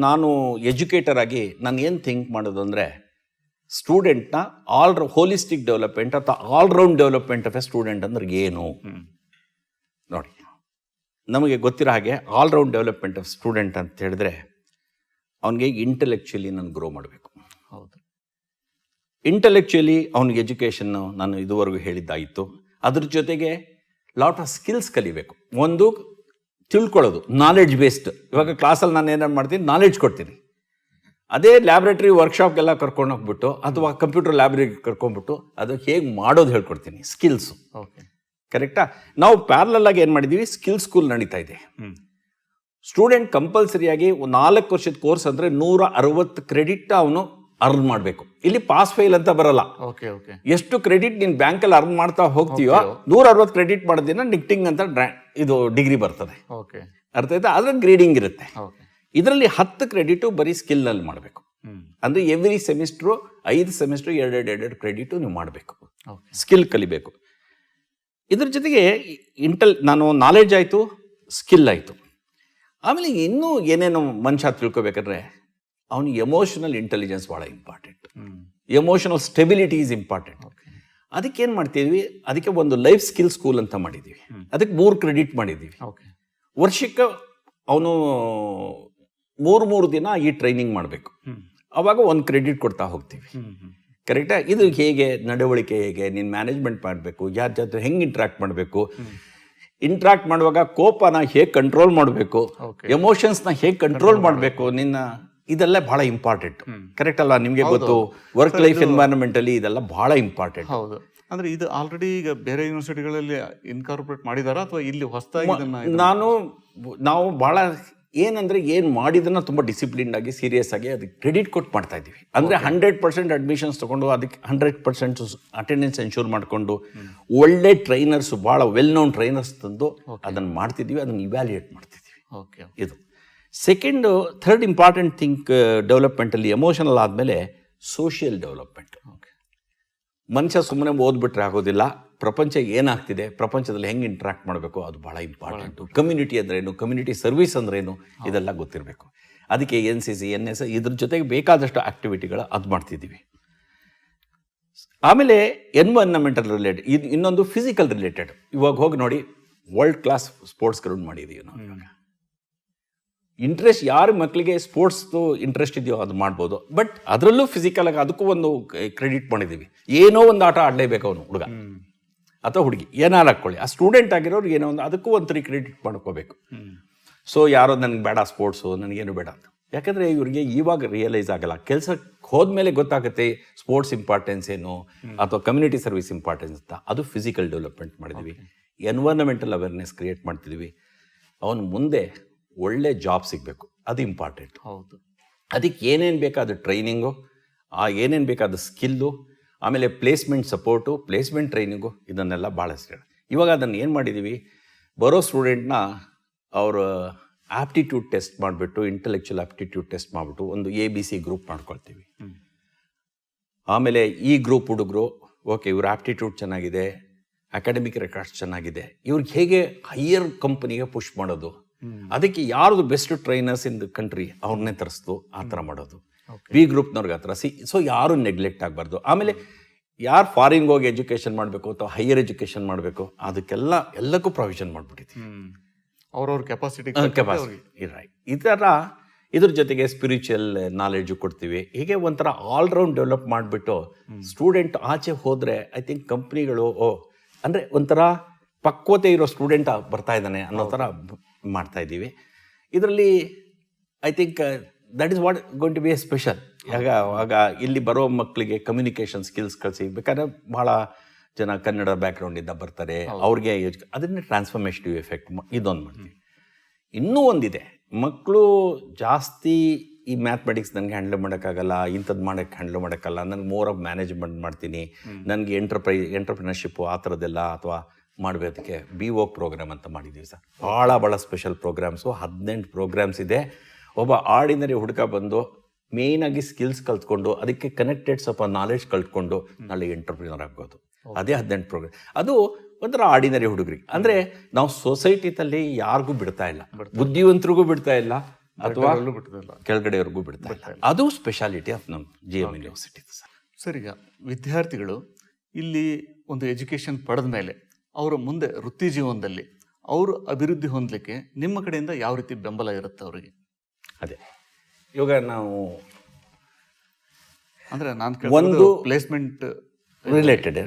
ನಾನು ಎಜುಕೇಟರ್ ಆಗಿ ನಾನು ಏನು ಥಿಂಕ್ ಮಾಡೋದು ಅಂದರೆ, ಸ್ಟೂಡೆಂಟ್ನ ಹೋಲಿಸ್ಟಿಕ್ ಡೆವಲಪ್ಮೆಂಟ್ ಅಥವಾ all-round development of A student ಅಂದ್ರೆ ಏನು ನೋಡಿ. ನಮಗೆ ಗೊತ್ತಿರೋ ಹಾಗೆ ಆಲ್ರೌಂಡ್ ಡೆವಲಪ್ಮೆಂಟ್ ಆಫ್ ಸ್ಟೂಡೆಂಟ್ ಅಂತ ಹೇಳಿದ್ರೆ, ಅವನಿಗೆ ಇಂಟೆಲೆಕ್ಚುಲಿ ನಾನು ಗ್ರೋ ಮಾಡಬೇಕು. ಹೌದು. ಇಂಟೆಲೆಕ್ಚುಲಿ ಅವನಿಗೆ ಎಜುಕೇಷನ್ನು ನಾನು ಇದುವರೆಗೂ ಹೇಳಿದ್ದಾಯಿತು. ಅದ್ರ ಜೊತೆಗೆ ಲಾಟ್ ಆಫ್ ಸ್ಕಿಲ್ಸ್ ಕಲಿಬೇಕು. ಒಂದು ತಿಳ್ಕೊಳ್ಳೋದು, ನಾಲೆಡ್ಜ್ ಬೇಸ್ಡ್. ಇವಾಗ ಕ್ಲಾಸಲ್ಲಿ ನಾನು ಏನೇನು ಮಾಡ್ತೀನಿ, ನಾಲೆಡ್ಜ್ ಕೊಡ್ತೀನಿ. ಅದೇ ಲ್ಯಾಬ್ರೇಟರಿ ವರ್ಕ್ಶಾಪ್ಗೆಲ್ಲ ಕರ್ಕೊಂಡು ಹೋಗ್ಬಿಟ್ಟು ಅಥವಾ ಕಂಪ್ಯೂಟರ್ ಲ್ಯಾಬ್ರರಿಗೆ ಕರ್ಕೊಂಡ್ಬಿಟ್ಟು ಅದು ಹೇಗೆ ಮಾಡೋದು ಹೇಳ್ಕೊಡ್ತೀನಿ, ಸ್ಕಿಲ್ಸು. ಓಕೆ. ಕರೆಕ್ಟಾ? ನಾವು ಪ್ಯಾರಲಲ್ ಆಗಿ ಏನು ಮಾಡಿದ್ದೀವಿ, ಸ್ಕಿಲ್ ಸ್ಕೂಲ್ ನಡೀತಾ ಇದೆ. ಸ್ಟೂಡೆಂಟ್ ಕಂಪಲ್ಸರಿಯಾಗಿ 4 ವರ್ಷದ ಕೋರ್ಸ್ ಅಂದರೆ 160 ಕ್ರೆಡಿಟ್ ಅವನು ಅರ್ನ್ ಮಾಡಬೇಕು. ಇಲ್ಲಿ ಪಾಸ್ ಫೇಲ್ ಅಂತ ಬರಲ್ಲ. ಓಕೆ. ಓಕೆ. ಎಷ್ಟು ಕ್ರೆಡಿಟ್ ನೀನು ಬ್ಯಾಂಕಲ್ಲಿ ಅರ್ನ್ ಮಾಡ್ತಾ ಹೋಗ್ತೀಯೋ 160 ಕ್ರೆಡಿಟ್ ಮಾಡೋದಿನ ನಿಕ್ಟಿಂಗ್ ಅಂತ ಇದು ಡಿಗ್ರಿ ಬರ್ತದೆ. ಓಕೆ. ಅರ್ಥ ಆಯ್ತಾ? ಅದ್ರ ಗ್ರೇಡಿಂಗ್ ಇರುತ್ತೆ. ಓಕೆ. ಇದರಲ್ಲಿ 10 ಕ್ರೆಡಿಟು ಬರೀ ಸ್ಕಿಲ್ನಲ್ಲಿ ಮಾಡಬೇಕು. ಅಂದರೆ ಎವ್ರಿ ಸೆಮಿಸ್ಟ್ರು 5 ಸೆಮಿಸ್ಟ್ರು 2 ಕ್ರೆಡಿಟು ನೀವು ಮಾಡಬೇಕು, ಸ್ಕಿಲ್ ಕಲಿಬೇಕು. ಇದ್ರ ಜೊತೆಗೆ ನಾನು ನಾಲೆಡ್ಜ್ ಆಯಿತು, ಸ್ಕಿಲ್ ಆಯಿತು. ಆಮೇಲೆ ಇನ್ನೂ ಏನೇನು ಮನುಷ್ಯ ತಿಳ್ಕೊಬೇಕಾದ್ರೆ ಅವನಿಗೆ ಎಮೋಷನಲ್ ಇಂಟೆಲಿಜೆನ್ಸ್ ಭಾಳ important. Emotional stability is important. ಅದಕ್ಕೆ ಏನು ಮಾಡ್ತಿದ್ವಿ, ಅದಕ್ಕೆ ಒಂದು ಲೈಫ್ ಸ್ಕಿಲ್ ಸ್ಕೂಲ್ ಅಂತ ಮಾಡಿದ್ದೀವಿ. ಅದಕ್ಕೆ 3 ಕ್ರೆಡಿಟ್ ಮಾಡಿದ್ದೀವಿ. ವರ್ಷಕ್ಕೆ ಅವನು 3 ದಿನ ಈ ಟ್ರೈನಿಂಗ್ ಮಾಡಬೇಕು. ಅವಾಗ 1 ಕ್ರೆಡಿಟ್ ಕೊಡ್ತಾ ಹೋಗ್ತೀವಿ. ಕರೆಕ್ಟಾ? ಇದು ಹೇಗೆ ನಡವಳಿಕೆ, ಹೇಗೆ ನೀನು ಮ್ಯಾನೇಜ್ಮೆಂಟ್ ಮಾಡಬೇಕು, ಯಾರ ಜೊತೆ ಹೆಂಗೆ ಇಂಟ್ರಾಕ್ಟ್ ಮಾಡಬೇಕು, ಇಂಟ್ರಾಕ್ಟ್ ಮಾಡುವಾಗ ಕೋಪನ ಹೇಗೆ ಕಂಟ್ರೋಲ್ ಮಾಡಬೇಕು, ಎಮೋಷನ್ಸ್ನ ಹೇಗೆ ಕಂಟ್ರೋಲ್ ಮಾಡಬೇಕು, ಇದೆಲ್ಲ ಬಹಳ ಇಂಪಾರ್ಟೆಂಟ್. ಕರೆಕ್ಟ್ ಅಲ್ಲ? ನಿಮಗೆ ಗೊತ್ತು, ವರ್ಕ್ ಲೈಫ್ ಎನ್ವೈರನ್ಮೆಂಟ್ ಅಲ್ಲಿ ಇದೆಲ್ಲ ಬಹಳ ಇಂಪಾರ್ಟೆಂಟ್. ಹೌದು. ಅಂದ್ರೆ ಇದು ಆಲ್ರೆಡಿ ಈಗ ಬೇರೆ ಯೂನಿವರ್ಸಿಟಿಗಳಲ್ಲಿ ಇನ್ಕಾರ್ಪೊರೇಟ್ ಮಾಡಿದಾರಾ ಅಥವಾ ಇಲ್ಲಿ ಹೊಸದಾಗಿ ನಾವು ಬಹಳ ಏನಂದರೆ ಏನು ಮಾಡಿದನ್ನ ತುಂಬ ಡಿಸಿಪ್ಲಿನ್ಡ್ ಆಗಿ ಸೀರಿಯಸ್ ಆಗಿ ಅದಕ್ಕೆ ಕ್ರೆಡಿಟ್ ಕೊಟ್ಟು ಮಾಡ್ತಾ ಇದ್ದೀವಿ. ಅಂದರೆ 100% ಅಡ್ಮಿಷನ್ಸ್ ತೊಗೊಂಡು ಅದಕ್ಕೆ 100% ಅಟೆಂಡೆನ್ಸ್ ಎನ್ಶೂರ್ ಮಾಡಿಕೊಂಡು ಒಳ್ಳೆ ಟ್ರೈನರ್ಸು, ಭಾಳ ವೆಲ್ ನೋನ್ ಟ್ರೈನರ್ಸ್ ತಂದು ಅದನ್ನು ಮಾಡ್ತಿದ್ದೀವಿ, ಅದನ್ನು ಇವ್ಯಾಲ್ಯೂಯೇಟ್ ಮಾಡ್ತಿದ್ದೀವಿ. ಓಕೆ. ಇದು ಸೆಕೆಂಡು. ಥರ್ಡ್ ಇಂಪಾರ್ಟೆಂಟ್ ಥಿಂಕ್ ಡೆವಲಪ್ಮೆಂಟಲ್ಲಿ ಎಮೋಷನಲ್ ಆದಮೇಲೆ ಸೋಷಿಯಲ್ ಡೆವಲಪ್ಮೆಂಟ್. ಓಕೆ. ಮನುಷ್ಯ ಸುಮ್ಮನೆ ಓದ್ಬಿಟ್ರೆ ಆಗೋದಿಲ್ಲ. ಪ್ರಪಂಚ ಏನಾಗ್ತಿದೆ, ಪ್ರಪಂಚದಲ್ಲಿ ಹೆಂಗೆ ಇಂಟ್ರಾಕ್ಟ್ ಮಾಡಬೇಕು, ಅದು ಭಾಳ ಇಂಪಾರ್ಟೆಂಟು. ಕಮ್ಯುನಿಟಿ ಅಂದ್ರೇನು, ಕಮ್ಯುನಿಟಿ ಸರ್ವಿಸ್ ಅಂದ್ರೇನು, ಇದೆಲ್ಲ ಗೊತ್ತಿರಬೇಕು. ಅದಕ್ಕೆ NCC, NSS ಇದ್ರ ಜೊತೆಗೆ ಬೇಕಾದಷ್ಟು ಆ್ಯಕ್ಟಿವಿಟಿಗಳು ಅದು ಮಾಡ್ತಿದ್ದೀವಿ. ಆಮೇಲೆ ಎನ್ವೈರನ್ಮೆಂಟಲ್ ರಿಲೇಟೆಡ್, ಇದು ಇನ್ನೊಂದು ಫಿಸಿಕಲ್ ರಿಲೇಟೆಡ್. ಇವಾಗ ಹೋಗಿ ನೋಡಿ, ವರ್ಲ್ಡ್ ಕ್ಲಾಸ್ ಸ್ಪೋರ್ಟ್ಸ್ ಗ್ರೌಂಡ್ ಮಾಡಿದ್ದೀವಿ ನಾವು. ಇವಾಗ ಇಂಟ್ರೆಸ್ಟ್, ಯಾರು ಮಕ್ಕಳಿಗೆ ಸ್ಪೋರ್ಟ್ಸ್ದು ಇಂಟ್ರೆಸ್ಟ್ ಇದೆಯೋ ಅದು ಮಾಡ್ಬೋದು. ಬಟ್ ಅದರಲ್ಲೂ ಫಿಸಿಕಲ್ ಆಗಿ ಅದಕ್ಕೂ ಒಂದು ಕ್ರೆಡಿಟ್ ಮಾಡಿದ್ದೀವಿ. ಏನೋ ಒಂದು ಆಟ ಆಡಲೇಬೇಕು ಅವನು, ಹುಡುಗ ಅಥವಾ ಹುಡುಗಿ, ಏನಾರು ಹಾಕ್ಕೊಳ್ಳಿ. ಆ ಸ್ಟೂಡೆಂಟ್ ಆಗಿರೋರು ಏನೋ ಒಂದು ಅದಕ್ಕೂ ಒಂದು ಕ್ರೆಡಿಟ್ ಮಾಡ್ಕೋಬೇಕು. ಸೊ ಯಾರೋ ನನಗೆ ಬೇಡ ಸ್ಪೋರ್ಟ್ಸು, ನನಗೇನು ಬೇಡ ಅಂತ. ಯಾಕಂದರೆ ಇವ್ರಿಗೆ ಇವಾಗ ರಿಯಲೈಸ್ ಆಗಲ್ಲ. ಕೆಲಸಕ್ಕೆ ಹೋದ್ಮೇಲೆ ಗೊತ್ತಾಗುತ್ತೆ ಸ್ಪೋರ್ಟ್ಸ್ ಇಂಪಾರ್ಟೆನ್ಸ್ ಏನು ಅಥವಾ ಕಮ್ಯುನಿಟಿ ಸರ್ವಿಸ್ ಇಂಪಾರ್ಟೆನ್ಸ್ ಅಂತ. ಅದು ಫಿಸಿಕಲ್ ಡೆವಲಪ್ಮೆಂಟ್ ಮಾಡಿದ್ದೀವಿ. ಎನ್ವೈರನ್ಮೆಂಟಲ್ ಅವೇರ್ನೆಸ್ ಕ್ರಿಯೇಟ್ ಮಾಡ್ತಿದ್ದೀವಿ. ಅವನು ಮುಂದೆ ಒಳ್ಳೆ ಜಾಬ್ ಸಿಗಬೇಕು, ಅದು ಇಂಪಾರ್ಟೆಂಟ್. ಹೌದು. ಅದಕ್ಕೆ ಏನೇನು ಬೇಕಾದ ಟ್ರೈನಿಂಗು, ಏನೇನು ಬೇಕಾದ ಸ್ಕಿಲ್ಲು, ಆಮೇಲೆ ಪ್ಲೇಸ್ಮೆಂಟ್ ಸಪೋರ್ಟು, ಪ್ಲೇಸ್ಮೆಂಟ್ ಟ್ರೈನಿಂಗು, ಇದನ್ನೆಲ್ಲ ಭಾಳಷ್ಟು. ಇವಾಗ ಅದನ್ನು ಏನು ಮಾಡಿದ್ದೀವಿ, ಬರೋ ಸ್ಟೂಡೆಂಟ್ನ ಅವ್ರ ಆಪ್ಟಿಟ್ಯೂಡ್ ಟೆಸ್ಟ್ ಮಾಡಿಬಿಟ್ಟು, ಇಂಟೆಲೆಕ್ಚುಯಲ್ ಆಪ್ಟಿಟ್ಯೂಡ್ ಟೆಸ್ಟ್ ಮಾಡಿಬಿಟ್ಟು ಒಂದು ABC ಗ್ರೂಪ್ ಮಾಡ್ಕೊಳ್ತೀವಿ. ಆಮೇಲೆ ಈ ಗ್ರೂಪ್ ಹುಡುಗರು, ಓಕೆ ಇವ್ರ ಆಪ್ಟಿಟ್ಯೂಡ್ ಚೆನ್ನಾಗಿದೆ, ಅಕಾಡೆಮಿಕ್ ರೆಕಾರ್ಡ್ಸ್ ಚೆನ್ನಾಗಿದೆ, ಇವ್ರಿಗೆ ಹೇಗೆ ಹೈಯರ್ ಕಂಪನಿಗೆ ಪುಷ್ ಮಾಡೋದು, ಅದಕ್ಕೆ ಯಾರ್ದು best trainers in the country ಅವ್ರನ್ನೇ ತರಿಸ್ತು, ಆ ಥರ ಮಾಡೋದು. B ಗ್ರೂಪ್ನವ್ರಿಗೆ ಆ ಥರ ಸೊ ಯಾರು ನೆಗ್ಲೆಕ್ಟ್ ಆಗಬಾರ್ದು. ಆಮೇಲೆ ಯಾರು ಫಾರಿನ್ಗೆ ಹೋಗಿ ಎಜುಕೇಷನ್ ಮಾಡಬೇಕು ಅಥವಾ ಹೈಯರ್ ಎಜುಕೇಷನ್ ಮಾಡಬೇಕು, ಅದಕ್ಕೆಲ್ಲ ಎಲ್ಲಕ್ಕೂ ಪ್ರಾವಿಷನ್ ಮಾಡಿಬಿಟ್ಟಿದ್ದೀವಿ. ಅವ್ರವ್ರ ಕೆಪಾಸಿಟಿ ಈ ಥರ. ಇದ್ರ ಜೊತೆಗೆ ಸ್ಪಿರಿಚುವಲ್ ನಾಲೆಡ್ಜು ಕೊಡ್ತೀವಿ. ಹೀಗೆ ಒಂಥರ ಆಲ್ರೌಂಡ್ ಡೆವಲಪ್ ಮಾಡಿಬಿಟ್ಟು ಸ್ಟೂಡೆಂಟ್ ಆಚೆ ಹೋದರೆ ಐ ಥಿಂಕ್ ಕಂಪ್ನಿಗಳು ಅಂದರೆ ಒಂಥರ ಪಕ್ವತೆ ಇರೋ ಸ್ಟೂಡೆಂಟ್ ಬರ್ತಾ ಇದ್ದಾನೆ ಅನ್ನೋ ಥರ ಮಾಡ್ತಾ ಇದ್ದೀವಿ. ಇದರಲ್ಲಿ I think that is what going to be a special. ಆಗ ಇಲ್ಲಿ ಬರೋ ಮಕ್ಕಳಿಗೆ ಕಮ್ಯುನಿಕೇಷನ್ ಸ್ಕಿಲ್ಸ್ ಕಲಿಸಿ, ಬೇಕಾದ್ರೆ ಭಾಳ ಜನ ಕನ್ನಡ ಬ್ಯಾಕ್ಗ್ರೌಂಡಿಂದ ಬರ್ತಾರೆ, ಅವ್ರಿಗೆ ಅದನ್ನೇ ಟ್ರಾನ್ಸ್ಫಾರ್ಮೇಷನಿವ್ ಎಫೆಕ್ಟ್ ಇದೊಂದು ಮಾಡ್ತೀವಿ. ಇನ್ನೂ ಒಂದಿದೆ, ಮಕ್ಕಳು ಜಾಸ್ತಿ ಈ ಮ್ಯಾಥಮೆಟಿಕ್ಸ್ ನನಗೆ ಹ್ಯಾಂಡಲ್ ಮಾಡೋಕ್ಕಾಗಲ್ಲ, ಇಂಥದ್ದು ಹ್ಯಾಂಡಲ್ ಮಾಡೋಕ್ಕಲ್ಲ, ನನಗೆ ಮೋರ್ ಆಫ್ ಮ್ಯಾನೇಜ್ಮೆಂಟ್ ಮಾಡ್ತೀನಿ, ನನಗೆ ಎಂಟರ್ಪ್ರಿನರ್ಶಿಪ್ಪು ಆ ಥರದ್ದೆಲ್ಲ ಅಥವಾ ಮಾಡಬೇಕಕ್ಕೆ BO ಪ್ರೋಗ್ರಾಮ್ ಅಂತ ಮಾಡಿದ್ದೀವಿ ಸರ್. ಭಾಳ ಸ್ಪೆಷಲ್ ಪ್ರೋಗ್ರಾಮ್ಸು, 18 ಪ್ರೋಗ್ರಾಮ್ಸ್ ಇದೆ. ಒಬ್ಬ ಆರ್ಡಿನರಿ ಹುಡುಗ ಬಂದು ಮೇಯ್ನಾಗಿ ಸ್ಕಿಲ್ಸ್ ಕಲ್ತ್ಕೊಂಡು ಅದಕ್ಕೆ ಕನೆಕ್ಟೆಡ್ ಸ್ವಲ್ಪ ನಾಲೆಡ್ಜ್ ಕಲ್ತ್ಕೊಂಡು ನಾಳೆ ಎಂಟರ್ಪ್ರಿನರ್ ಆಗ್ಬೋದು. ಅದೇ 18 ಪ್ರೋಗ್ರಾಮ್. ಅದು ಒಂಥರ ಆರ್ಡಿನರಿ ಹುಡುಗರಿಗೆ. ಅಂದರೆ ನಾವು ಸೊಸೈಟಿನಲ್ಲಿ ಯಾರಿಗೂ ಬಿಡ್ತಾ ಇಲ್ಲ, ಬುದ್ಧಿವಂತರಿಗೂ ಬಿಡ್ತಾ ಇಲ್ಲ ಅಥವಾ ಕೆಳಗಡೆಯವ್ರಿಗೂ ಬಿಡ್ತಾ ಇಲ್ಲ. ಅದು ಸ್ಪೆಷಾಲಿಟಿ ಆಫ್ ನಮ್ಮ GM ಯೂನಿವರ್ಸಿಟಿ ಸರ್. ಸರ್, ಈಗ ವಿದ್ಯಾರ್ಥಿಗಳು ಇಲ್ಲಿ ಒಂದು ಎಜುಕೇಷನ್ ಪಡೆದ ಮೇಲೆ ಅವರ ಮುಂದೆ ವೃತ್ತಿ ಜೀವನದಲ್ಲಿ ಅವರು ಅಭಿವೃದ್ಧಿ ಹೊಂದಲಿಕ್ಕೆ ನಿಮ್ಮ ಕಡೆಯಿಂದ ಯಾವ ರೀತಿ ಬೆಂಬಲ ಇರುತ್ತೆ ಅವರಿಗೆ? ಅದೇ ಇವಾಗ ನಾವು ಅಂದರೆ ನಾನು ಒಂದು ಪ್ಲೇಸ್ಮೆಂಟ್ ರಿಲೇಟೆಡ್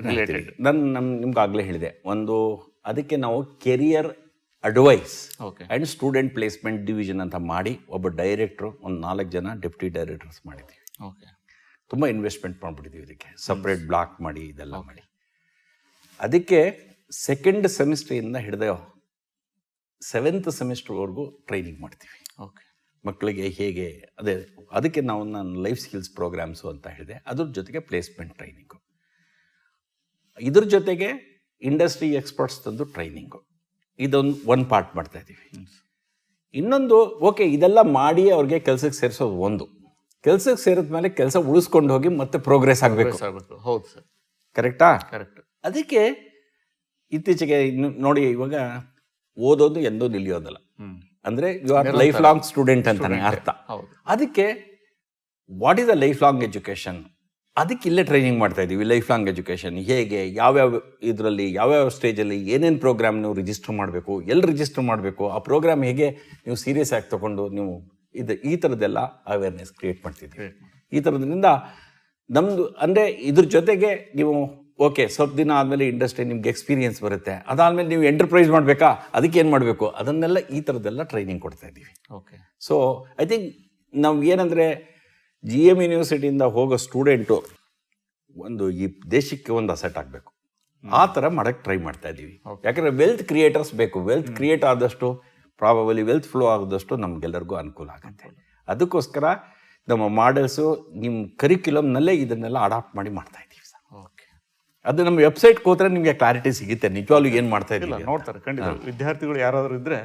ನಿಮ್ಗೆ ಆಗಲೇ ಹೇಳಿದೆ, ಒಂದು ಅದಕ್ಕೆ ನಾವು career advice and student placement division ಅಂತ ಮಾಡಿ ಒಬ್ಬ ಡೈರೆಕ್ಟ್ರು, ಒಂದು 4 ಜನ ಡೆಪ್ಯೂಟಿ ಡೈರೆಕ್ಟರ್ಸ್ ಮಾಡಿದ್ದೀವಿ. ಓಕೆ. ತುಂಬ ಇನ್ವೆಸ್ಟ್ಮೆಂಟ್ ಮಾಡಿಬಿಟ್ಟಿದ್ದೀವಿ ಇದಕ್ಕೆ, ಸಪ್ರೇಟ್ ಬ್ಲಾಕ್ ಮಾಡಿ ಇದೆಲ್ಲ ಮಾಡಿ. ಅದಕ್ಕೆ ಸೆಕೆಂಡ್ ಸೆಮಿಸ್ಟ್ರಿಂದ ಹಿಡಿದ 7th ಸೆಮಿಸ್ಟರ್ವರೆಗೂ ಟ್ರೈನಿಂಗ್ ಮಾಡ್ತೀವಿ. ಓಕೆ. ಮಕ್ಕಳಿಗೆ ಹೇಗೆ ಅದಕ್ಕೆ ನಾನು ಲೈಫ್ ಸ್ಕಿಲ್ಸ್ ಪ್ರೋಗ್ರಾಮ್ಸು ಅಂತ ಹೇಳಿದೆ. ಅದ್ರ ಜೊತೆಗೆ ಪ್ಲೇಸ್ಮೆಂಟ್ ಟ್ರೈನಿಂಗು, ಇದ್ರ ಜೊತೆಗೆ ಇಂಡಸ್ಟ್ರಿ ಎಕ್ಸ್ಪರ್ಟ್ಸ್ ತಂದು ಟ್ರೈನಿಂಗು, ಒಂದು ಪಾರ್ಟ್ ಮಾಡ್ತಾ ಇದ್ದೀವಿ. ಇನ್ನೊಂದು ಓಕೆ ಇದೆಲ್ಲ ಮಾಡಿ ಅವ್ರಿಗೆ ಕೆಲಸಕ್ಕೆ ಸೇರಿಸೋದು ಒಂದು, ಕೆಲಸಕ್ಕೆ ಸೇರಿದ ಮೇಲೆ ಕೆಲಸ ಉಳಿಸ್ಕೊಂಡು ಹೋಗಿ ಮತ್ತೆ ಪ್ರೋಗ್ರೆಸ್ ಆಗಬೇಕು. ಹೌದು ಸರ್, ಕರೆಕ್ಟಾ? ಕರೆಕ್ಟ್. ಅದಕ್ಕೆ ಇತ್ತೀಚೆಗೆ ನೋಡಿ, ಇವಾಗ ಓದೋದು ಎಂದೂ ನಿಲ್ಲಿಯೋದಲ್ಲ, ಅಂದರೆ you are lifelong student ಅಂತಾನೆ ಅರ್ಥ. ಅದಕ್ಕೆ what is a lifelong education, ಅದಕ್ಕೆ ಇಲ್ಲೇ ಟ್ರೈನಿಂಗ್ ಮಾಡ್ತಾ ಇದ್ದೀವಿ. ಲೈಫ್ ಲಾಂಗ್ ಎಜುಕೇಷನ್ ಹೇಗೆ, ಯಾವ್ಯಾವ ಇದರಲ್ಲಿ ಯಾವ್ಯಾವ ಸ್ಟೇಜಲ್ಲಿ ಏನೇನು ಪ್ರೋಗ್ರಾಮ್ ನೀವು ರಿಜಿಸ್ಟರ್ ಮಾಡಬೇಕು, ಎಲ್ಲಿ ರಿಜಿಸ್ಟರ್ ಮಾಡಬೇಕು, ಆ ಪ್ರೋಗ್ರಾಮ್ ಹೇಗೆ ನೀವು ಸೀರಿಯಸ್ ಆಗಿ ತೊಗೊಂಡು ನೀವು ಈ ಥರದ್ದೆಲ್ಲ ಅವೇರ್ನೆಸ್ ಕ್ರಿಯೇಟ್ ಮಾಡ್ತಿದ್ದೀವಿ. ಈ ಥರದ್ರಿಂದ ನಮ್ಮದು ಅಂದರೆ ಇದ್ರ ಜೊತೆಗೆ ನೀವು ಓಕೆ ಸ್ವಲ್ಪ ದಿನ ಆದಮೇಲೆ ಇಂಡಸ್ಟ್ರಿ ನಿಮ್ಗೆ ಎಕ್ಸ್ಪೀರಿಯನ್ಸ್ ಬರುತ್ತೆ, ಅದಾದಮೇಲೆ ನೀವು ಎಂಟರ್ಪ್ರೈಸ್ ಮಾಡಬೇಕಾ, ಅದಕ್ಕೆ ಏನು ಮಾಡಬೇಕು, ಅದನ್ನೆಲ್ಲ ಈ ಥರದ್ದೆಲ್ಲ ಟ್ರೈನಿಂಗ್ ಕೊಡ್ತಾ ಇದ್ದೀವಿ. ಓಕೆ. ಸೊ ಐ ಥಿಂಕ್ ನಾವು ಏನಂದರೆ GM ಯೂನಿವರ್ಸಿಟಿಯಿಂದ ಹೋಗೋ ಸ್ಟೂಡೆಂಟು ಒಂದು ಈ ದೇಶಕ್ಕೆ ಒಂದು ಅಸೆಟ್ ಆಗಬೇಕು, ಆ ಥರ ಮಾಡೋಕ್ಕೆ ಟ್ರೈ ಮಾಡ್ತಾ ಇದ್ದೀವಿ. ಯಾಕಂದರೆ ವೆಲ್ತ್ ಕ್ರಿಯೇಟರ್ಸ್ ಬೇಕು. ವೆಲ್ತ್ ಕ್ರಿಯೇಟ್ ಆದಷ್ಟು ಪ್ರಾಬಬಲಿ ವೆಲ್ತ್ ಫ್ಲೋ ಆಗೋದಷ್ಟು ನಮಗೆಲ್ಲರಿಗೂ ಅನುಕೂಲ ಆಗುತ್ತೆ. ಅದಕ್ಕೋಸ್ಕರ ನಮ್ಮ ಮಾಡೆಲ್ಸು ನಿಮ್ಮ ಕರಿಕ್ಯುಲಮ್ನಲ್ಲೇ ಇದನ್ನೆಲ್ಲ ಅಡಾಪ್ಟ್ ಮಾಡಿ ಮಾಡ್ತಾ ಇದ್ದೀವಿ ಸರ್. ಓಕೆ, ಅದು ನಮ್ಮ ವೆಬ್ಸೈಟ್ಗೆ ಹೋದ್ರೆ ನಿಮಗೆ ಕ್ಲಾರಿಟಿ ಸಿಗುತ್ತೆ ನಿಜವಾಗ್ಲೂ ಏನು ಮಾಡ್ತಾ ಇಲ್ಲ ಇದ್ದೀವಿ. ನೋಡ್ತಾರೆ ಖಂಡಿತ. ವಿದ್ಯಾರ್ಥಿಗಳು ಯಾರಾದರೂ ಇದ್ದರೆ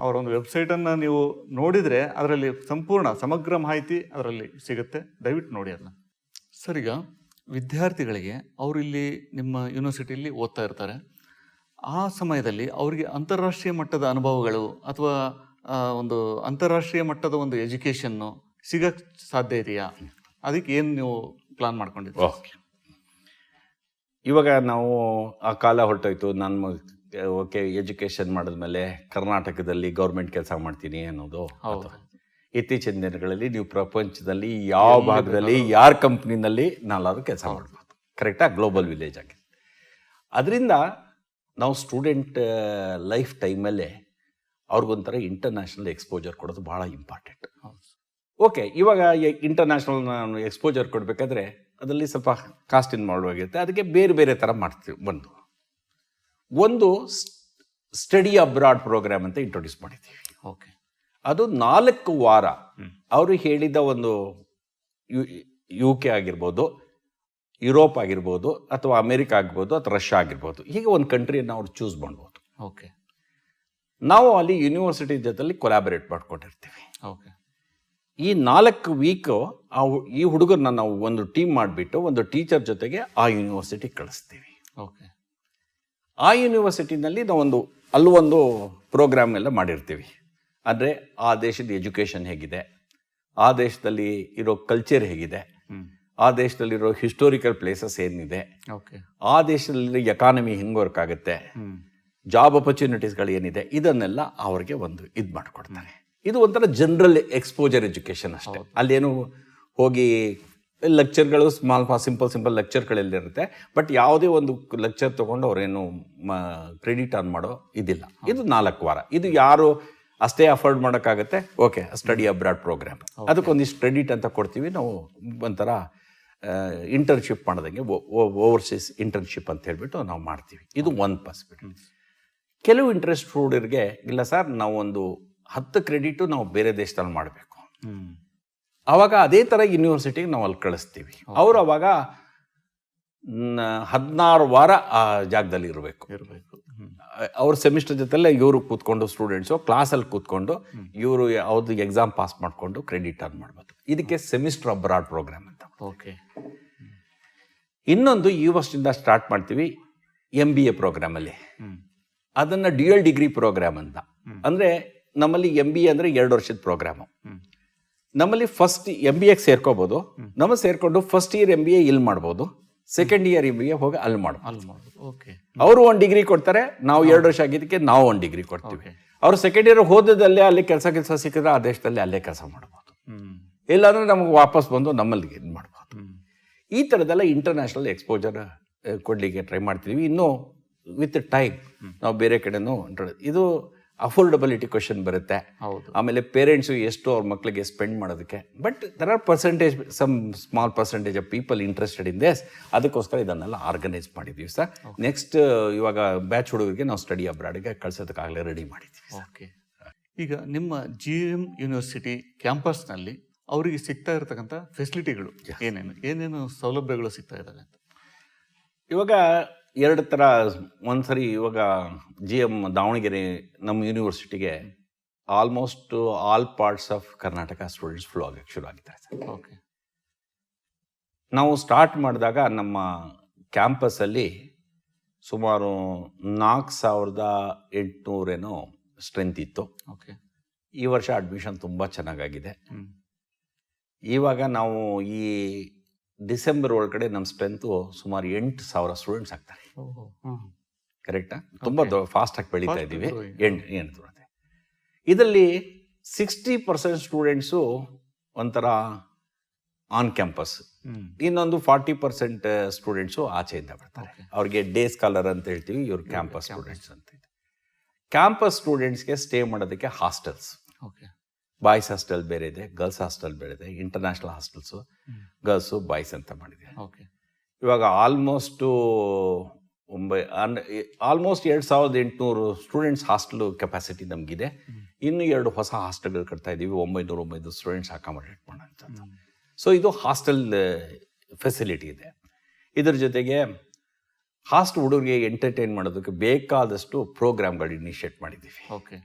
ಅವರ ಒಂದು ವೆಬ್ಸೈಟನ್ನು ನೀವು ನೋಡಿದರೆ ಅದರಲ್ಲಿ ಸಂಪೂರ್ಣ ಸಮಗ್ರ ಮಾಹಿತಿ ಅದರಲ್ಲಿ ಸಿಗುತ್ತೆ. ದಯವಿಟ್ಟು ನೋಡಿ ಅದನ್ನ. ಸರ್, ಈಗ ವಿದ್ಯಾರ್ಥಿಗಳಿಗೆ ಅವರು ಇಲ್ಲಿ ನಿಮ್ಮ ಯೂನಿವರ್ಸಿಟಿಯಲ್ಲಿ ಓದ್ತಾ ಇರ್ತಾರೆ. ಆ ಸಮಯದಲ್ಲಿ ಅವರಿಗೆ ಅಂತಾರಾಷ್ಟ್ರೀಯ ಮಟ್ಟದ ಅನುಭವಗಳು ಅಥವಾ ಒಂದು ಅಂತಾರಾಷ್ಟ್ರೀಯ ಮಟ್ಟದ ಒಂದು ಎಜುಕೇಷನ್ನು ಸಿಗಕ್ಕೆ ಸಾಧ್ಯ ಇದೆಯಾ? ಅದಕ್ಕೆ ಏನು ನೀವು ಪ್ಲಾನ್ ಮಾಡ್ಕೊಂಡಿದ್ದೀರಿ? ಓಕೆ, ಇವಾಗ ನಾವು ಆ ಕಾಲ ಹೊರಟೋಯ್ತು. ನಾನು ಓಕೆ ಎಜುಕೇಷನ್ ಮಾಡಿದ್ಮೇಲೆ ಕರ್ನಾಟಕದಲ್ಲಿ ಗೌರ್ಮೆಂಟ್ ಕೆಲಸ ಮಾಡ್ತೀನಿ ಅನ್ನೋದು. ಹೌದು. ಇತ್ತೀಚಿನ ದಿನಗಳಲ್ಲಿ ನೀವು ಪ್ರಪಂಚದಲ್ಲಿ ಯಾವ ಭಾಗದಲ್ಲಿ ಯಾರ ಕಂಪ್ನಿನಲ್ಲಿ ನಾಲ್ಕಾದ್ರೂ ಕೆಲಸ ಮಾಡ್ಬೋದು. ಕರೆಕ್ಟಾಗಿ ಗ್ಲೋಬಲ್ ವಿಲೇಜ್ ಆಗಿದೆ. ಅದರಿಂದ ನಾವು ಸ್ಟೂಡೆಂಟ್ ಲೈಫ್ ಟೈಮಲ್ಲೇ ಅವ್ರಿಗೊಂಥರ ಇಂಟರ್ನ್ಯಾಷನಲ್ ಎಕ್ಸ್ಪೋಜರ್ ಕೊಡೋದು ಭಾಳ ಇಂಪಾರ್ಟೆಂಟ್. ಓಕೆ, ಇವಾಗ ಇಂಟರ್ನ್ಯಾಷನಲ್ ನಾನು ಎಕ್ಸ್ಪೋಜರ್ ಕೊಡಬೇಕಾದ್ರೆ ಅದರಲ್ಲಿ ಸ್ವಲ್ಪ ಕಾಸ್ಟ್ ಇನ್ವಾಲ್ವ್ ಆಗಿರುತ್ತೆ. ಅದಕ್ಕೆ ಬೇರೆ ಬೇರೆ ಥರ ಮಾಡ್ತೀವಿ. ಒಂದು ಸ್ಟಡಿ ಅಬ್ರಾಡ್ ಪ್ರೋಗ್ರಾಮ್ ಅಂತ ಇಂಟ್ರೊಡ್ಯೂಸ್ ಮಾಡಿದ್ದೀವಿ. ಓಕೆ, ಅದು 4 ವಾರ ಅವರು ಹೇಳಿದ ಒಂದು UK ಆಗಿರ್ಬೋದು, ಯುರೋಪ್ ಆಗಿರ್ಬೋದು, ಅಥವಾ ಅಮೇರಿಕಾ ಆಗಿರ್ಬೋದು, ಅಥವಾ ರಷ್ಯಾ ಆಗಿರ್ಬೋದು, ಹೀಗೆ ಒಂದು ಕಂಟ್ರಿಯನ್ನು ಅವ್ರು ಚೂಸ್ ಮಾಡ್ಬೋದು. ಓಕೆ, ನಾವು ಅಲ್ಲಿ ಯೂನಿವರ್ಸಿಟಿ ಜೊತೆಲಿ ಕೊಲಾಬರೇಟ್ ಮಾಡ್ಕೊಂಡಿರ್ತೀವಿ. ಓಕೆ, ಈ 4 ವೀಕು ಈ ಹುಡುಗರನ್ನ ನಾವು ಒಂದು ಟೀಮ್ ಮಾಡಿಬಿಟ್ಟು ಒಂದು ಟೀಚರ್ ಜೊತೆಗೆ ಆ ಯೂನಿವರ್ಸಿಟಿಗೆ ಕಳಿಸ್ತೀವಿ. ಓಕೆ, ಆ ಯೂನಿವರ್ಸಿಟಿನಲ್ಲಿ ನಾವು ಅಲ್ಲೊಂದು ಪ್ರೋಗ್ರಾಮ್ ಎಲ್ಲ ಮಾಡಿರ್ತೀವಿ. ಅಂದರೆ ಆ ದೇಶದ ಎಜುಕೇಷನ್ ಹೇಗಿದೆ, ಆ ದೇಶದಲ್ಲಿ ಇರೋ ಕಲ್ಚರ್ ಹೇಗಿದೆ, ಆ ದೇಶದಲ್ಲಿರೋ ಹಿಸ್ಟೋರಿಕಲ್ ಪ್ಲೇಸಸ್ ಏನಿದೆ, ಓಕೆ, ಆ ದೇಶದಲ್ಲಿ ಎಕಾನಮಿ ಹೆಂಗೆ ವರ್ಕ್ ಆಗುತ್ತೆ, ಜಾಬ್ ಅಪರ್ಚುನಿಟೀಸ್ಗಳು ಏನಿದೆ, ಇದನ್ನೆಲ್ಲ ಅವ್ರಿಗೆ ಒಂದು ಇದು ಮಾಡಿಕೊಡ್ತಾರೆ. ಇದು ಒಂಥರ ಜನರಲ್ ಎಕ್ಸ್ಪೋಜರ್ ಎಜುಕೇಷನ್ ಅಷ್ಟೇ. ಅಲ್ಲೇನು ಹೋಗಿ ಲೆಕ್ಚರ್ಗಳು ಸಿಂಪಲ್ ಲೆಕ್ಚರ್ಗಳೆಲ್ಲಿರುತ್ತೆ. ಬಟ್ ಯಾವುದೇ ಒಂದು ಲೆಕ್ಚರ್ ತೊಗೊಂಡು ಅವರೇನು ಕ್ರೆಡಿಟ್ ಆನ್ ಮಾಡೋ ಇದಿಲ್ಲ. ಇದು 4 ವಾರ. ಇದು ಯಾರು ಅಷ್ಟೇ ಅಫೋರ್ಡ್ ಮಾಡೋಕ್ಕಾಗತ್ತೆ, ಓಕೆ, ಸ್ಟಡಿ ಅಬ್ರಾಡ್ ಪ್ರೋಗ್ರಾಮ್. ಅದಕ್ಕೊಂದಿಷ್ಟು ಕ್ರೆಡಿಟ್ ಅಂತ ಕೊಡ್ತೀವಿ ನಾವು. ಒಂಥರ ಇಂಟರ್ನ್ಶಿಪ್ ಮಾಡೋದಂಗೆ ಓವರ್ಸೀಸ್ ಇಂಟರ್ನ್ಶಿಪ್ ಅಂತ ಹೇಳ್ಬಿಟ್ಟು ನಾವು ಮಾಡ್ತೀವಿ. ಇದು ಒಂದು ಪಾಸಿಬಿಲಿಟಿ. ಕೆಲವು ಇಂಟ್ರೆಸ್ಟ್ ಹುಡುಗರಿಗೆ ಇಲ್ಲ ಸರ್, ನಾವು ಒಂದು 10 ಕ್ರೆಡಿಟು ನಾವು ಬೇರೆ ದೇಶದಲ್ಲಿ ಮಾಡಬೇಕು. ಆವಾಗ ಅದೇ ಥರ ಯೂನಿವರ್ಸಿಟಿಗೆ ನಾವು ಅಲ್ಲಿ ಕಳಿಸ್ತೀವಿ. ಅವರು ಅವಾಗ 16 ವಾರ ಆ ಜಾಗದಲ್ಲಿ ಇರಬೇಕು. ಅವ್ರ ಸೆಮಿಸ್ಟರ್ ಜೊತೆಲೆ ಇವರು ಕೂತ್ಕೊಂಡು ಸ್ಟೂಡೆಂಟ್ಸು ಕ್ಲಾಸಲ್ಲಿ ಕೂತ್ಕೊಂಡು ಇವರು ಅವ್ರದ್ದು ಎಕ್ಸಾಮ್ ಪಾಸ್ ಮಾಡಿಕೊಂಡು ಕ್ರೆಡಿಟ್ ಅರ್ನ್ ಮಾಡ್ಬೋದು. ಇದಕ್ಕೆ ಸೆಮಿಸ್ಟರ್ ಅಬ್ರಾಡ್ ಪ್ರೋಗ್ರಾಮ್ ಅಂತ. ಓಕೆ, ಇನ್ನೊಂದು ಈ ವರ್ಷದಿಂದ ಸ್ಟಾರ್ಟ್ ಮಾಡ್ತೀವಿ MBA ಪ್ರೋಗ್ರಾಮಲ್ಲಿ. ಅದನ್ನು ಡ್ಯುಯಲ್ ಡಿಗ್ರಿ ಪ್ರೋಗ್ರಾಮ್ ಅಂತ. ಅಂದರೆ ನಮ್ಮಲ್ಲಿ MBA ಅಂದರೆ 2 ವರ್ಷದ ಪ್ರೋಗ್ರಾಮು. ನಮ್ಮಲ್ಲಿ ಫಸ್ಟ್ MBAಗೆ ಸೇರ್ಕೋಬೋದು. ನಮ್ಮಲ್ಲಿ ಸೇರ್ಕೊಂಡು ಫಸ್ಟ್ ಇಯರ್ MBA ಇಲ್ಲಿ ಮಾಡ್ಬೋದು, ಸೆಕೆಂಡ್ ಇಯರ್ MBA ಹೋಗಿ ಅಲ್ಲಿ ಮಾಡ್ಬೋದು. ಓಕೆ, ಅವರು 1 ಡಿಗ್ರಿ ಕೊಡ್ತಾರೆ, ನಾವು 2 ವರ್ಷ ಆಗಿದ್ದಕ್ಕೆ ನಾವು 1 ಡಿಗ್ರಿ ಕೊಡ್ತೀವಿ. ಅವರು ಸೆಕೆಂಡ್ ಇಯರ್ ಹೋದಲ್ಲೇ ಅಲ್ಲಿ ಕೆಲಸ ಸಿಕ್ಕಿದ್ರೆ ಆ ದೇಶದಲ್ಲಿ ಅಲ್ಲೇ ಕೆಲಸ ಮಾಡ್ಬೋದು. ಇಲ್ಲಾಂದ್ರೆ ನಮಗೆ ವಾಪಸ್ ಬಂದು ನಮ್ಮಲ್ಲಿ ಇದು ಮಾಡ್ಬೋದು. ಈ ಥರದ್ದೆಲ್ಲ ಇಂಟರ್ನ್ಯಾಷನಲ್ ಎಕ್ಸ್ಪೋಜರ್ ಕೊಡಲಿಕ್ಕೆ ಟ್ರೈ ಮಾಡ್ತೀವಿ. ಇನ್ನೂ ವಿತ್ ಟೈಮ್ ನಾವು ಬೇರೆ ಕಡೆನೂ ಇದು ಅಫೋರ್ಡಬಿಲಿಟಿ ಕ್ವಶನ್ ಬರುತ್ತೆ. ಆಮೇಲೆ ಪೇರೆಂಟ್ಸು ಎಷ್ಟು ಅವ್ರ ಮಕ್ಕಳಿಗೆ ಸ್ಪೆಂಡ್ ಮಾಡೋದಕ್ಕೆ. But there are some small percentage of people interested in this. ಅದಕ್ಕೋಸ್ಕರ ಇದನ್ನೆಲ್ಲ ಆರ್ಗನೈಸ್ ಮಾಡಿದ್ದೀವಿ ಸರ್. ನೆಕ್ಸ್ಟ್ ಇವಾಗ ಬ್ಯಾಚ್ ಹುಡುಗರಿಗೆ ನಾವು ಸ್ಟಡಿ ಅಬ್ರಾಡ್ಗೆ ಕಳ್ಸೋದಕ್ಕಾಗಲೇ ರೆಡಿ ಮಾಡಿದ್ದೀವಿ. ಓಕೆ, ಈಗ ನಿಮ್ಮ GM ಯೂನಿವರ್ಸಿಟಿ ಕ್ಯಾಂಪಸ್ನಲ್ಲಿ ಅವರಿಗೆ ಸಿಗ್ತಾ ಇರತಕ್ಕಂಥ ಫೆಸಿಲಿಟಿಗಳು ಏನೇನು ಸೌಲಭ್ಯಗಳು ಸಿಗ್ತಾ ಇದ್ದಾವೆ ಅಂತ? ಇವಾಗ 2 ಥರ. ಒಂದ್ಸರಿ ಇವಾಗ GM ದಾವಣಗೆರೆ ನಮ್ಮ ಯೂನಿವರ್ಸಿಟಿಗೆ almost all parts of Karnataka students flow ಆಗಕ್ಕೆ ಶುರು ಆಗಿದ್ದಾರೆ ಸರ್. ಓಕೆ, ನಾವು ಸ್ಟಾರ್ಟ್ ಮಾಡಿದಾಗ ನಮ್ಮ ಕ್ಯಾಂಪಸ್ಸಲ್ಲಿ ಸುಮಾರು 4800 ಸ್ಟ್ರೆಂತ್ ಇತ್ತು. ಓಕೆ, ಈ ವರ್ಷ ಅಡ್ಮಿಷನ್ ತುಂಬ ಚೆನ್ನಾಗಾಗಿದೆ. ಇವಾಗ ನಾವು ಈ ಡಿಸೆಂಬರ್ ಒಳಗಡೆ ನಮ್ಮ ಸ್ಟ್ರೆಂತು ಸುಮಾರು 8000 ಸ್ಟೂಡೆಂಟ್ಸ್ ಆಗ್ತಾರೆ. ಕರೆಕ್ಟಾ? ತುಂಬ ಫಾಸ್ಟಾಗಿ ಬೆಳೀತಾ ಇದ್ದೀವಿ. 8 ಇದರಲ್ಲಿ 60% ಸ್ಟೂಡೆಂಟ್ಸು ಒಂಥರ ಆನ್ ಕ್ಯಾಂಪಸ್, ಇನ್ನೊಂದು 40% ಸ್ಟೂಡೆಂಟ್ಸು ಆಚೆಯಿಂದ ಬರ್ತಾರೆ. ಅವ್ರಿಗೆ ಡೇ ಸ್ಕಾಲರ್ ಅಂತ ಹೇಳ್ತೀವಿ, ಇವ್ರು ಕ್ಯಾಂಪಸ್ ಸ್ಟೂಡೆಂಟ್ಸ್ ಅಂತ. ಕ್ಯಾಂಪಸ್ ಸ್ಟೂಡೆಂಟ್ಸ್ಗೆ ಸ್ಟೇ ಮಾಡೋದಕ್ಕೆ ಹಾಸ್ಟೆಲ್ಸ್, ಬಾಯ್ಸ್ ಹಾಸ್ಟೆಲ್ ಬೇರೆ ಇದೆ, ಗರ್ಲ್ಸ್ ಹಾಸ್ಟೆಲ್ ಬೇರೆ ಇದೆ, ಇಂಟರ್ನ್ಯಾಷನಲ್ ಹಾಸ್ಟೆಲ್ಸು, ಗರ್ಲ್ಸು ಬಾಯ್ಸ್ ಅಂತ ಮಾಡಿದೆ. ಓಕೆ, ಇವಾಗ almost almost 2800 students hostel capacity ನಮಗಿದೆ. ಇನ್ನು 2 ಹೊಸ ಹಾಸ್ಟೆಲ್ಗಳು ಕಟ್ತಾ ಇದ್ದೀವಿ, 900 ಸ್ಟೂಡೆಂಟ್ಸ್ ಅಕಾಮಡೇಟ್ ಮಾಡೋಂಥದ್ದು. ಸೊ ಇದು ಹಾಸ್ಟೆಲ್ ಫೆಸಿಲಿಟಿ ಇದೆ. ಇದರ ಜೊತೆಗೆ ಹಾಸ್ಟೆಲ್ ಹುಡುಗರಿಗೆ ಎಂಟರ್ಟೈನ್ ಮಾಡೋದಕ್ಕೆ ಬೇಕಾದಷ್ಟು ಪ್ರೋಗ್ರಾಮ್ಗಳು ಇನಿಷಿಯೇಟ್ ಮಾಡಿದ್ದೀವಿ. ಓಕೆ.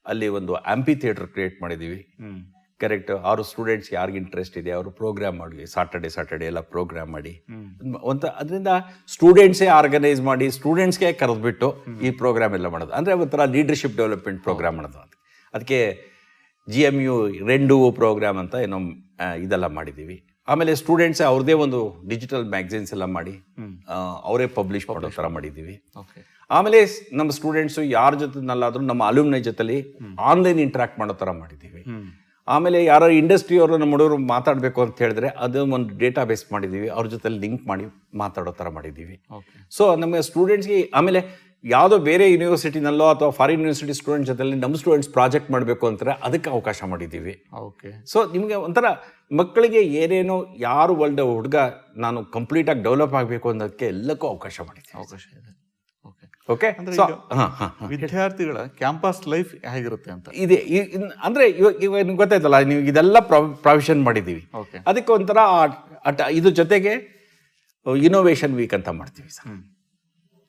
ಅಲ್ಲಿ ಒಂದು ಆಂಪಿ ಥಿಯೇಟರ್ ಕ್ರಿಯೇಟ್ ಮಾಡಿದ್ದೀವಿ. ಕರೆಕ್ಟ್. 6 ಸ್ಟೂಡೆಂಟ್ಸ್ ಯಾರಿಗೆ ಇಂಟ್ರೆಸ್ಟ್ ಇದೆ ಅವರು ಪ್ರೋಗ್ರಾಮ್ ಮಾಡಿ, ಸಾಟರ್ಡೆ ಎಲ್ಲ ಪ್ರೋಗ್ರಾಮ್ ಮಾಡಿ ಅದರಿಂದ ಸ್ಟೂಡೆಂಟ್ಸೇ ಆರ್ಗನೈಸ್ ಮಾಡಿ ಸ್ಟೂಡೆಂಟ್ಸ್ಗೆ ಕರೆದ್ಬಿಟ್ಟು ಈ ಪ್ರೋಗ್ರಾಮ್ ಎಲ್ಲ ಮಾಡೋದು. ಅಂದರೆ ಒಂಥರ ಲೀಡರ್ಶಿಪ್ ಡೆವಲಪ್ಮೆಂಟ್ ಪ್ರೋಗ್ರಾಮ್ ಮಾಡೋದು. ಅದಕ್ಕೆ GMU ರೆಂಡು ಪ್ರೋಗ್ರಾಮ್ ಅಂತ ಏನೋ ಇದೆಲ್ಲ ಮಾಡಿದ್ದೀವಿ. ಆಮೇಲೆ ಸ್ಟೂಡೆಂಟ್ಸೇ ಅವ್ರದ್ದೇ ಒಂದು ಡಿಜಿಟಲ್ ಮ್ಯಾಗಝಿನ್ಸ್ ಎಲ್ಲ ಮಾಡಿ ಅವರೇ ಪಬ್ಲಿಷ್ ಮಾಡೋ ಥರ ಮಾಡಿದ್ದೀವಿ. ಆಮೇಲೆ ನಮ್ಮ ಸ್ಟೂಡೆಂಟ್ಸು ಯಾರ ಜೊತೆನಲ್ಲಾದರೂ ನಮ್ಮ ಅಲ್ಯೂಮ್ನೈ ಜೊತೆಲಿ ಆನ್ಲೈನ್ ಇಂಟ್ರಾಕ್ಟ್ ಮಾಡೋ ಥರ ಮಾಡಿದ್ದೀವಿ. ಆಮೇಲೆ ಯಾರೋ ಇಂಡಸ್ಟ್ರಿಯವರು ನಮ್ಮ ಹುಡುಗರು ಮಾತಾಡಬೇಕು ಅಂತ ಹೇಳಿದ್ರೆ ಅದು ಒಂದು ಡೇಟಾ ಬೇಸ್ ಮಾಡಿದ್ದೀವಿ, ಅವ್ರ ಜೊತೆ ಲಿಂಕ್ ಮಾಡಿ ಮಾತಾಡೋ ಥರ ಮಾಡಿದ್ದೀವಿ. ಸೊ ನಮ್ಮ ಸ್ಟೂಡೆಂಟ್ಸ್ಗೆ ಆಮೇಲೆ ಯಾವುದೋ ಬೇರೆ ಯೂನಿವರ್ಸಿಟಿನಲ್ಲೋ ಅಥವಾ ಫಾರಿನ್ ಯೂನಿವರ್ಸಿಟಿ ಸ್ಟೂಡೆಂಟ್ಸ್ ಜೊತೆಲಿ ನಮ್ಮ ಸ್ಟೂಡೆಂಟ್ಸ್ ಪ್ರಾಜೆಕ್ಟ್ ಮಾಡಬೇಕು ಅಂತಾರೆ, ಅದಕ್ಕೆ ಅವಕಾಶ ಮಾಡಿದ್ದೀವಿ. ಸೊ ನಿಮಗೆ ಒಂಥರ ಮಕ್ಕಳಿಗೆ ಏನೇನೋ ಯಾರು ವರ್ಲ್ಡ್ ಹುಡುಗ ನಾನು ಕಂಪ್ಲೀಟಾಗಿ ಡೆವಲಪ್ ಆಗಬೇಕು ಅನ್ನೋದಕ್ಕೆ ಎಲ್ಲಕ್ಕೂ ಅವಕಾಶ ಮಾಡಿದ್ದೀವಿ. ಅವಕಾಶ ಇದೆ. ಓಕೆ. ವಿದ್ಯಾರ್ಥಿಗಳ ಕ್ಯಾಂಪಸ್ ಲೈಫ್ ಹೇಗಿರುತ್ತೆ ಅಂತ ಇದೆ. ಅಂದ್ರೆ ಇವಾಗ ನಿಮ್ಗೆ ಗೊತ್ತಾಯ್ತಲ್ಲ, ನೀವು ಇದೆಲ್ಲ ಪ್ರಾವಿಷನ್ ಮಾಡಿದ್ದೀವಿ. ಅದಕ್ಕೆ ಒಂಥರ ಇದ್ರ ಜೊತೆಗೆ ಇನೋವೇಷನ್ ವೀಕ್ ಅಂತ ಮಾಡ್ತೀವಿ ಸರ್.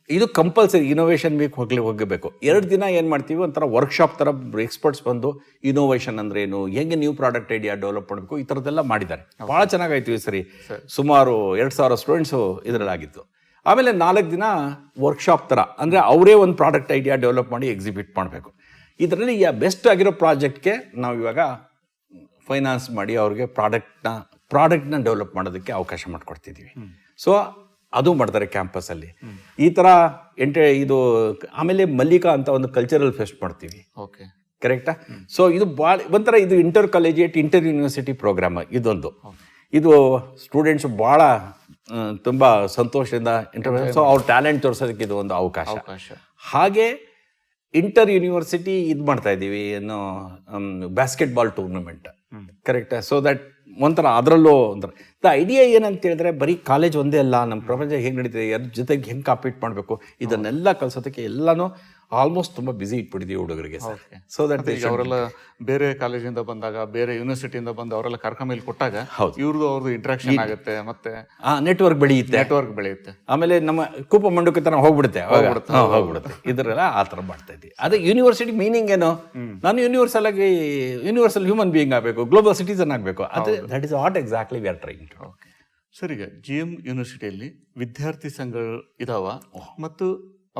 ಇದು ಕಂಪಲ್ಸರಿ ಇನೋವೇಷನ್ ವೀಕ್ ಹೋಗಬೇಕು. 2 ದಿನ ಏನು ಮಾಡ್ತೀವಿ, ಒಂಥರ ವರ್ಕ್ಶಾಪ್ ಥರ ಎಕ್ಸ್ಪರ್ಟ್ಸ್ ಬಂದು ಇನೋವೇಷನ್ ಅಂದ್ರೆ ಏನು, ಹೆಂಗೆ ನ್ಯೂ ಪ್ರಾಡಕ್ಟ್ ಐಡಿಯಾ ಡೆವಲಪ್ ಮಾಡಬೇಕು, ಈ ಥರದ್ದೆಲ್ಲ ಮಾಡಿದ್ದಾರೆ. ಭಾಳ ಚೆನ್ನಾಗಾಯ್ತು ಈ ಸರಿ. ಸುಮಾರು 2000 ಸ್ಟೂಡೆಂಟ್ಸು ಇದರಲ್ಲಾಗಿತ್ತು. ಆಮೇಲೆ 4 ದಿನ ವರ್ಕ್ಶಾಪ್ ಥರ, ಅಂದರೆ ಅವರೇ ಒಂದು ಪ್ರಾಡಕ್ಟ್ ಐಡಿಯಾ ಡೆವಲಪ್ ಮಾಡಿ ಎಕ್ಸಿಬಿಟ್ ಮಾಡಬೇಕು. ಇದರಲ್ಲಿ ಬೆಸ್ಟ್ ಆಗಿರೋ ಪ್ರಾಜೆಕ್ಟ್ಗೆ ನಾವು ಇವಾಗ ಫೈನಾನ್ಸ್ ಮಾಡಿ ಅವ್ರಿಗೆ ಪ್ರಾಡಕ್ಟ್ನ ಡೆವಲಪ್ ಮಾಡೋದಕ್ಕೆ ಅವಕಾಶ ಮಾಡಿಕೊಡ್ತಿದ್ದೀವಿ. ಸೊ ಅದು ಮಾಡ್ತಾರೆ ಕ್ಯಾಂಪಸ್ಸಲ್ಲಿ ಈ ಥರ ಇದು. ಆಮೇಲೆ ಮಲ್ಲಿಕಾ ಅಂತ ಒಂದು ಕಲ್ಚರಲ್ ಫೆಸ್ಟ್ ಮಾಡ್ತೀವಿ. ಓಕೆ, ಕರೆಕ್ಟಾ? ಸೊ ಇದು ಭಾಳ ಒಂಥರ ಇದು inter collegiate inter university programme ಇದೊಂದು. ಇದು ಸ್ಟೂಡೆಂಟ್ಸ್ ಭಾಳ ತುಂಬ ಸಂತೋಷದಿಂದ ಸೊ ಅವ್ರ ಟ್ಯಾಲೆಂಟ್ ತೋರಿಸೋದಕ್ಕೆ ಇದು ಒಂದು ಅವಕಾಶ. ಹಾಗೆ ಇಂಟರ್ ಯೂನಿವರ್ಸಿಟಿ ಇದು ಮಾಡ್ತಾ ಇದ್ದೀವಿ, ಏನು ಬಾಸ್ಕೆಟ್ಬಾಲ್ ಟೂರ್ನಮೆಂಟ್. ಕರೆಕ್ಟಾ? ಸೊ ದಟ್ ಒಂಥರ ಅದರಲ್ಲೂ ಒಂಥರ ದ ಐಡಿಯಾ ಏನಂತ ಹೇಳಿದ್ರೆ, ಬರೀ ಕಾಲೇಜ್ ಒಂದೇ ಅಲ್ಲ, ನಮ್ಮ ಪ್ರಪಂಚ ಹೆಂಗೆ ನಡೀತಿದೆ, ಅದ್ರ ಜೊತೆಗೆ ಹೆಂಗೆ ಕಾಂಪೀಟ್ ಮಾಡಬೇಕು, ಇದನ್ನೆಲ್ಲ ಕಲಿಸೋದಕ್ಕೆ ಎಲ್ಲನೂ ಆಲ್ಮೋಸ್ಟ್ ತುಂಬ ಬಿಸಿ ಇಟ್ಬಿಟ್ಟಿದ್ದೀವಿ ಹುಡುಗರಿಗೆ. ಸೊ ದಟ್ ಅವರೆಲ್ಲ ಬೇರೆ ಕಾಲೇಜಿಂದ ಬಂದಾಗ, ಬೇರೆ ಯೂನಿವರ್ಸಿಟಿಯಿಂದ ಬಂದು ಅವರೆಲ್ಲ ಕರ್ಕೊಂಡ್ಮೇಲೆ ಕೊಟ್ಟಾಗ ಅವ್ರದ್ದು ಇಂಟ್ರಾಕ್ಷನ್ ಆಗುತ್ತೆ, ಮತ್ತೆ ನೆಟ್ವರ್ಕ್ ಬೆಳೆಯುತ್ತೆ. ಆಮೇಲೆ ನಮ್ಮ ಕೂಪ ಮಂಡುಕ ತನ ಹೋಗ್ಬಿಡುತ್ತೆ. ಇದರೆಲ್ಲ ಆ ಥರ ಮಾಡ್ತಾ ಇದ್ದೀವಿ. ಅದೇ ಯೂನಿವರ್ಸಿಟಿ ಮೀನಿಂಗ್ ಏನು, ನಾನು ಯೂನಿವರ್ಸಲ್ ಹ್ಯೂಮನ್ ಬೀಯಿಂಗ್ ಆಗಬೇಕು, ಗ್ಲೋಬಲ್ ಸಿಟಿಸನ್ ಆಗಬೇಕು. ಅದು that is what exactly we are trying to. Sir, ಈಗ GM ಯೂನಿವರ್ಸಿಟಿಯಲ್ಲಿ ವಿದ್ಯಾರ್ಥಿ ಸಂಘಗಳು ಇದಾವ ಮತ್ತು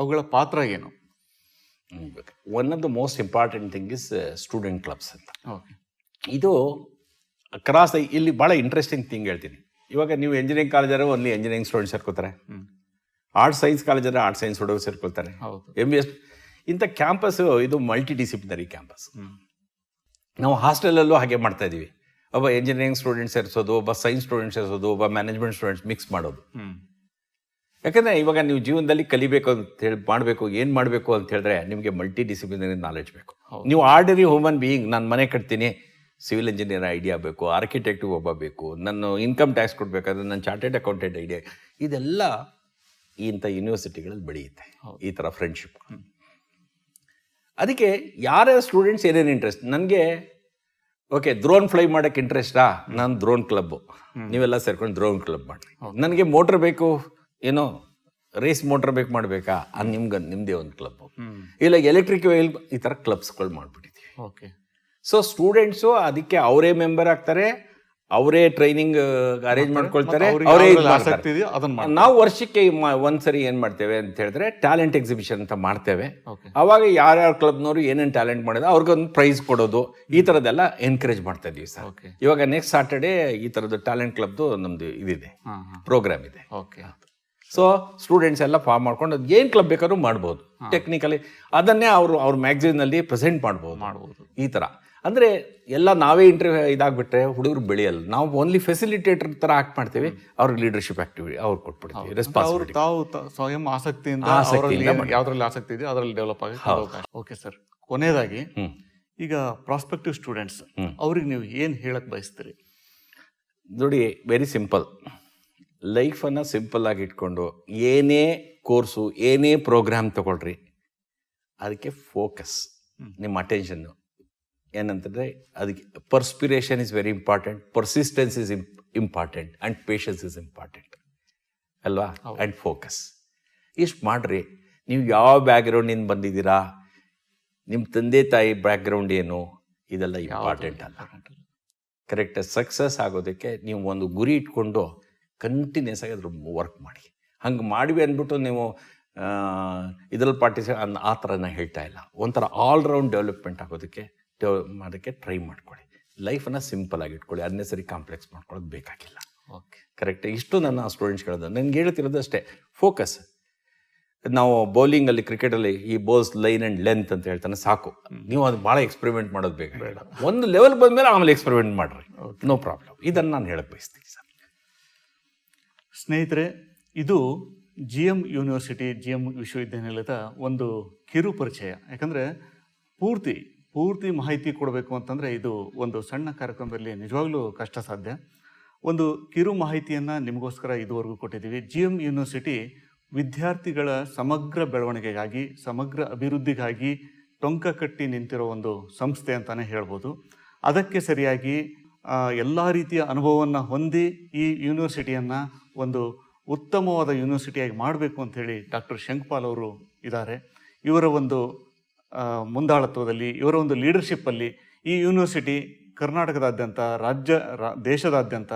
ಅವುಗಳ ಪಾತ್ರ ಏನು? One of the most important thing is student clubs ಅಂತ. ಇದು ಇಲ್ಲಿ ಭಾಳ ಇಂಟ್ರೆಸ್ಟಿಂಗ್ ಥಿಂಗ್ ಹೇಳ್ತೀನಿ. ಇವಾಗ ನೀವು ಎಂಜಿನಿಯರಿಂಗ್ ಕಾಲೇಜಾರೆ ಓನ್ಲಿ ಎಂಜಿನಿಯರಿಂಗ್ ಸ್ಟೂಡೆಂಟ್ಸ್ ಸೇರ್ಕೋತಾರೆ, ಆರ್ಟ್ಸ್ ಸೈನ್ಸ್ ಕಾಲೇಜಾರೆ ಆರ್ಟ್ಸ್ ಸೈನ್ಸ್ ಹುಡುಗರು ಸೇರ್ಕೊಳ್ತಾರೆ, MBS ಇಂಥ ಕ್ಯಾಂಪಸ್ಸು ಇದು ಮಲ್ಟಿ ಡಿಸಿಪ್ಲಿನರಿ ಕ್ಯಾಂಪಸ್. ನಾವು ಹಾಸ್ಟೆಲಲ್ಲೂ ಹಾಗೆ ಮಾಡ್ತಾ ಇದ್ದೀವಿ. ಒಬ್ಬ ಎಂಜಿನಿಯರಿಂಗ್ ಸ್ಟೂಡೆಂಟ್ ಸೇರಿಸೋದು, ಒಬ್ಬ ಸೈನ್ಸ್ ಸ್ಟೂಡೆಂಟ್ ಸೇರಿಸೋದು, ಒಬ್ಬ ಮ್ಯಾನೇಜ್ಮೆಂಟ್ ಸ್ಟೂಡೆಂಟ್ಸ್ ಮಿಕ್ಸ್ ಮಾಡೋದು. ಯಾಕಂದರೆ ಇವಾಗ ನೀವು ಜೀವನದಲ್ಲಿ ಕಲಿಬೇಕು ಅಂತ ಹೇಳಿ ಮಾಡಬೇಕು, ಏನು ಮಾಡಬೇಕು ಅಂತ ಹೇಳಿದ್ರೆ ನಿಮಗೆ ಮಲ್ಟಿ ಡಿಸಿಪ್ಲಿನರಿ ನಾಲೆಜ್ ಬೇಕು. ನೀವು ಆರ್ಡಿನರಿ ಹ್ಯೂಮನ್ ಬೀಯಿಂಗ್, ನಾನು ಮನೆ ಕಟ್ತೀನಿ, ಸಿವಿಲ್ ಇಂಜಿನಿಯರ್ ಐಡಿಯಾ ಬೇಕು, ಆರ್ಕಿಟೆಕ್ಟಿವ್ ಒಬ್ಬ ಬೇಕು, ನಾನು ಇನ್ಕಮ್ ಟ್ಯಾಕ್ಸ್ ಕೊಡಬೇಕಾದ್ರೆ ನನ್ನ ಚಾರ್ಟೆಡ್ ಅಕೌಂಟೆಂಟ್ ಐಡಿಯಾ, ಇದೆಲ್ಲ ಇಂಥ ಯೂನಿವರ್ಸಿಟಿಗಳಲ್ಲಿ ಬೆಳೆಯುತ್ತೆ ಈ ಥರ ಫ್ರೆಂಡ್ಶಿಪ್. ಅದಕ್ಕೆ ಯಾರ್ಯಾರ ಸ್ಟೂಡೆಂಟ್ಸ್ ಏನೇನು ಇಂಟ್ರೆಸ್ಟ್, ನನಗೆ ಓಕೆ ಡ್ರೋನ್ ಫ್ಲೈ ಮಾಡೋಕ್ಕೆ ಇಂಟ್ರೆಸ್ಟಾ, ನಾನು ಡ್ರೋನ್ ಕ್ಲಬ್ಬು, ನೀವೆಲ್ಲ ಸೇರ್ಕೊಂಡು ಡ್ರೋನ್ ಕ್ಲಬ್ ಮಾಡಿರಿ. ನನಗೆ ಮೋಟ್ರ್ ಬೇಕು, ಏನೋ ರೇಸ್ ಮೋಟ್ರ್ ಬೇಕು ಮಾಡಬೇಕಾ, ನಿಮ್ಮದೇ ಒಂದು ಕ್ಲಬ್ಬು. ಇಲ್ಲ ಎಲೆಕ್ಟ್ರಿಕ್ ವೆಹಿಕಲ್, ಈ ಥರ ಕ್ಲಬ್ಸ್ಗಳು ಮಾಡಿಬಿಟ್ಟಿದ್ದೀವಿ. ಓಕೆ. ಸೊ ಸ್ಟೂಡೆಂಟ್ಸು ಅದಕ್ಕೆ ಅವರೇ ಮೆಂಬರ್ ಆಗ್ತಾರೆ, ಅವರೇ ಟ್ರೈನಿಂಗ್ ಅರೇಂಜ್ ಮಾಡ್ಕೊಳ್ತಾರೆ, ಅವರೇ ನಾವು ವರ್ಷಕ್ಕೆ ಒಂದ್ಸರಿ ಏನು ಮಾಡ್ತೇವೆ ಅಂತ ಹೇಳಿದ್ರೆ ಟ್ಯಾಲೆಂಟ್ ಎಕ್ಸಿಬಿಷನ್ ಅಂತ ಮಾಡ್ತೇವೆ. ಅವಾಗ ಯಾರ್ಯಾರ ಕ್ಲಬ್ನವರು ಏನೇನು ಟ್ಯಾಲೆಂಟ್ ಮಾಡಿದ್ರೆ ಅವ್ರಿಗೊಂದು ಪ್ರೈಸ್ ಕೊಡೋದು, ಈ ಥರದ್ದೆಲ್ಲ ಎನ್ಕರೇಜ್ ಮಾಡ್ತಾ ಇದ್ದೀವಿ ಸರ್. ಇವಾಗ ನೆಕ್ಸ್ಟ್ ಸಾಟರ್ಡೇ ಈ ಥರದ್ದು ಟ್ಯಾಲೆಂಟ್ ಕ್ಲಬ್ದು ನಮ್ಮದು ಇದಿದೆ, ಪ್ರೋಗ್ರಾಮ್ ಇದೆ. ಸೊ ಸ್ಟೂಡೆಂಟ್ಸ್ ಎಲ್ಲ ಫಾರ್ಮ್ ಮಾಡ್ಕೊಂಡು ಅದು ಏನು ಕ್ಲಬ್ ಬೇಕಾದ್ರೂ ಮಾಡ್ಬೋದು. ಟೆಕ್ನಿಕಲಿ ಅದನ್ನೇ ಅವ್ರ ಮ್ಯಾಗ್ಝಿನಲ್ಲಿ ಪ್ರೆಸೆಂಟ್ ಮಾಡ್ಬೋದು. ಈ ಥರ ಅಂದರೆ ಎಲ್ಲ ನಾವೇ ಇದಾಗ್ಬಿಟ್ರೆ ಹುಡುಗರು ಬೆಳೆಯಲ್ಲ. ನಾವು ಓನ್ಲಿ ಫೆಸಿಲಿಟೇಟರ್ ಥರ ಆಕ್ಟ್ ಮಾಡ್ತೀವಿ, ಅವ್ರಿಗೆ ಲೀಡರ್ಶಿಪ್ ಆಕ್ಟಿವಿಟಿ ಅವ್ರು ಕೊಟ್ಬಿಡ್ತೀವಿ. ರೆಸ್ಪಾನ್ಸಿಬಿಲಿಟಿ ತಾವು ಸ್ವಯಂ ಆಸಕ್ತಿಯಿಂದ ಯಾವ್ದ್ರಲ್ಲಿ ಆಸಕ್ತಿ ಇದೆ ಅದರಲ್ಲಿ ಡೆವಲಪ್ ಆಗಿ. ಓಕೆ ಸರ್, ಕೊನೆಯದಾಗಿ ಈಗ ಪ್ರಾಸ್ಪೆಕ್ಟಿವ್ ಸ್ಟೂಡೆಂಟ್ಸ್ ಅವ್ರಿಗೆ ನೀವು ಏನು ಹೇಳಕ್ ಬಯಸ್ತೀರಿ? ನೋಡಿ, ವೆರಿ ಸಿಂಪಲ್. ಲೈಫನ್ನು ಸಿಂಪಲ್ ಆಗಿ ಇಟ್ಕೊಂಡು ಏನೇ ಕೋರ್ಸು ಏನೇ ಪ್ರೋಗ್ರಾಮ್ ತಗೊಳ್ರಿ, ಅದಕ್ಕೆ ಫೋಕಸ್, ನಿಮ್ಮ ಅಟೆನ್ಷನ್ನು ಏನಂತಂದರೆ ಅದಕ್ಕೆ perspiration is very important, persistence is important and patience is important ಅಲ್ವಾ, ಆ್ಯಂಡ್ ಫೋಕಸ್. ಇಷ್ಟು ಮಾಡಿರಿ. ನೀವು ಯಾವ ಬ್ಯಾಕ್ಗ್ರೌಂಡಿಂದ ಬಂದಿದ್ದೀರಾ, ನಿಮ್ಮ ತಂದೆ ತಾಯಿ ಬ್ಯಾಕ್ಗ್ರೌಂಡ್ ಏನು, ಇದೆಲ್ಲ ಇಂಪಾರ್ಟೆಂಟ್ ಅಲ್ಲ. ಕರೆಕ್ಟ್ ಸಕ್ಸಸ್ ಆಗೋದಕ್ಕೆ ನೀವು ಒಂದು ಗುರಿ ಇಟ್ಕೊಂಡು ಕಂಟಿನ್ಯೂಸ್ ಆಗಿ ಅದ್ರ ವರ್ಕ್ ಮಾಡಿ. ಹಂಗೆ ಮಾಡಿವಿ ಅಂದ್ಬಿಟ್ಟು ನೀವು ಇದರಲ್ಲಿ ಪಾರ್ಟಿಸಿಪೇಟ್ ಆ ಥರ ನಾನು ಹೇಳ್ತಾ ಇಲ್ಲ. ಒಂಥರ ಆಲ್ರೌಂಡ್ ಡೆವಲಪ್ಮೆಂಟ್ ಆಗೋದಕ್ಕೆ ಮಾಡೋಕ್ಕೆ ಟ್ರೈ ಮಾಡ್ಕೊಳ್ಳಿ. ಲೈಫನ್ನು ಸಿಂಪಲ್ ಆಗಿ ಇಟ್ಕೊಳ್ಳಿ, ಅನ್ನೆಸರಿ ಕಾಂಪ್ಲೆಕ್ಸ್ ಮಾಡ್ಕೊಳ್ಳೋದು ಬೇಕಾಗಿಲ್ಲ. Okay, correct. ಇಷ್ಟು ನನ್ನ ಸ್ಟೂಡೆಂಟ್ಸ್ ಹೇಳೋದು. ನನಗೆ ಹೇಳ್ತಿರೋದು ಅಷ್ಟೇ, ಫೋಕಸ್. ನಾವು ಬೌಲಿಂಗಲ್ಲಿ ಕ್ರಿಕೆಟಲ್ಲಿ ಈ ಬಾಲ್ಸ್ ಲೈನ್ ಆ್ಯಂಡ್ ಲೆಂತ್ ಅಂತ ಹೇಳ್ತಾನೆ, ಸಾಕು. ನೀವು ಅದು ಭಾಳ ಎಕ್ಸ್ಪೆರಿಮೆಂಟ್ ಮಾಡೋದು ಬೇಕಾಗಿಲ್ಲ. ಒಂದು ಲೆವೆಲ್ ಬಂದಮೇಲೆ ಆಮೇಲೆ ಎಕ್ಸ್ಪೆರಿಮೆಂಟ್ ಮಾಡಿರಿ, ನೋ ಪ್ರಾಬ್ಲಮ್. ಇದನ್ನು ನಾನು ಹೇಳಕ್ಕೆ ಬಯಸ್ತೀನಿ ಸರ್. ಸ್ನೇಹಿತರೆ, ಇದು GM ಯೂನಿವರ್ಸಿಟಿ, GM ವಿಶ್ವವಿದ್ಯಾನಿಲಯದ ಒಂದು ಕಿರು ಪರಿಚಯ. ಯಾಕಂದರೆ ಪೂರ್ತಿ ಮಾಹಿತಿ ಕೊಡಬೇಕು ಅಂತಂದರೆ ಇದು ಒಂದು ಸಣ್ಣ ಕಾರ್ಯಕ್ರಮದಲ್ಲಿ ನಿಜವಾಗ್ಲೂ ಕಷ್ಟ ಸಾಧ್ಯ. ಒಂದು ಕಿರು ಮಾಹಿತಿಯನ್ನು ನಿಮಗೋಸ್ಕರ ಇದುವರೆಗೂ ಕೊಟ್ಟಿದ್ದೀವಿ. GM ಯೂನಿವರ್ಸಿಟಿ ವಿದ್ಯಾರ್ಥಿಗಳ ಸಮಗ್ರ ಬೆಳವಣಿಗೆಗಾಗಿ, ಸಮಗ್ರ ಅಭಿವೃದ್ಧಿಗಾಗಿ ಟೊಂಕ ಕಟ್ಟಿ ನಿಂತಿರೋ ಒಂದು ಸಂಸ್ಥೆ ಅಂತಲೇ ಹೇಳ್ಬೋದು. ಅದಕ್ಕೆ ಸರಿಯಾಗಿ ಎಲ್ಲ ರೀತಿಯ ಅನುಭವವನ್ನು ಹೊಂದಿ ಈ ಯೂನಿವರ್ಸಿಟಿಯನ್ನು ಒಂದು ಉತ್ತಮವಾದ ಯೂನಿವರ್ಸಿಟಿಯಾಗಿ ಮಾಡಬೇಕು ಅಂಥೇಳಿ ಡಾಕ್ಟರ್ ಶಂಕಪಾಲ್ ಅವರು ಇದ್ದಾರೆ. ಇವರ ಒಂದು ಮುಂದಾಳತ್ವದಲ್ಲಿ, ಇವರ ಒಂದು ಲೀಡರ್ಶಿಪ್ಪಲ್ಲಿ ಈ ಯೂನಿವರ್ಸಿಟಿ ಕರ್ನಾಟಕದಾದ್ಯಂತ, ದೇಶದಾದ್ಯಂತ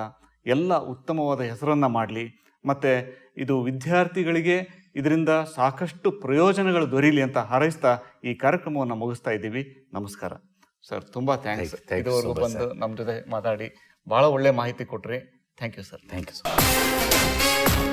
ಎಲ್ಲ ಉತ್ತಮವಾದ ಹೆಸರನ್ನು ಮಾಡಲಿ. ಮತ್ತು ಇದು ವಿದ್ಯಾರ್ಥಿಗಳಿಗೆ ಇದರಿಂದ ಸಾಕಷ್ಟು ಪ್ರಯೋಜನಗಳು ದೊರೀಲಿ ಅಂತ ಹಾರೈಸ್ತಾ ಈ ಕಾರ್ಯಕ್ರಮವನ್ನು ಮುಗಿಸ್ತಾ ಇದ್ದೀವಿ. ನಮಸ್ಕಾರ ಸರ್, ತುಂಬ ಥ್ಯಾಂಕ್ಸ್. ಇದುವರೆಗೂ ಬಂದು ನಮ್ಮ ಜೊತೆ ಮಾತಾಡಿ ಭಾಳ ಒಳ್ಳೆ ಮಾಹಿತಿ ಕೊಟ್ರಿ. Thank you sir. Thank you sir.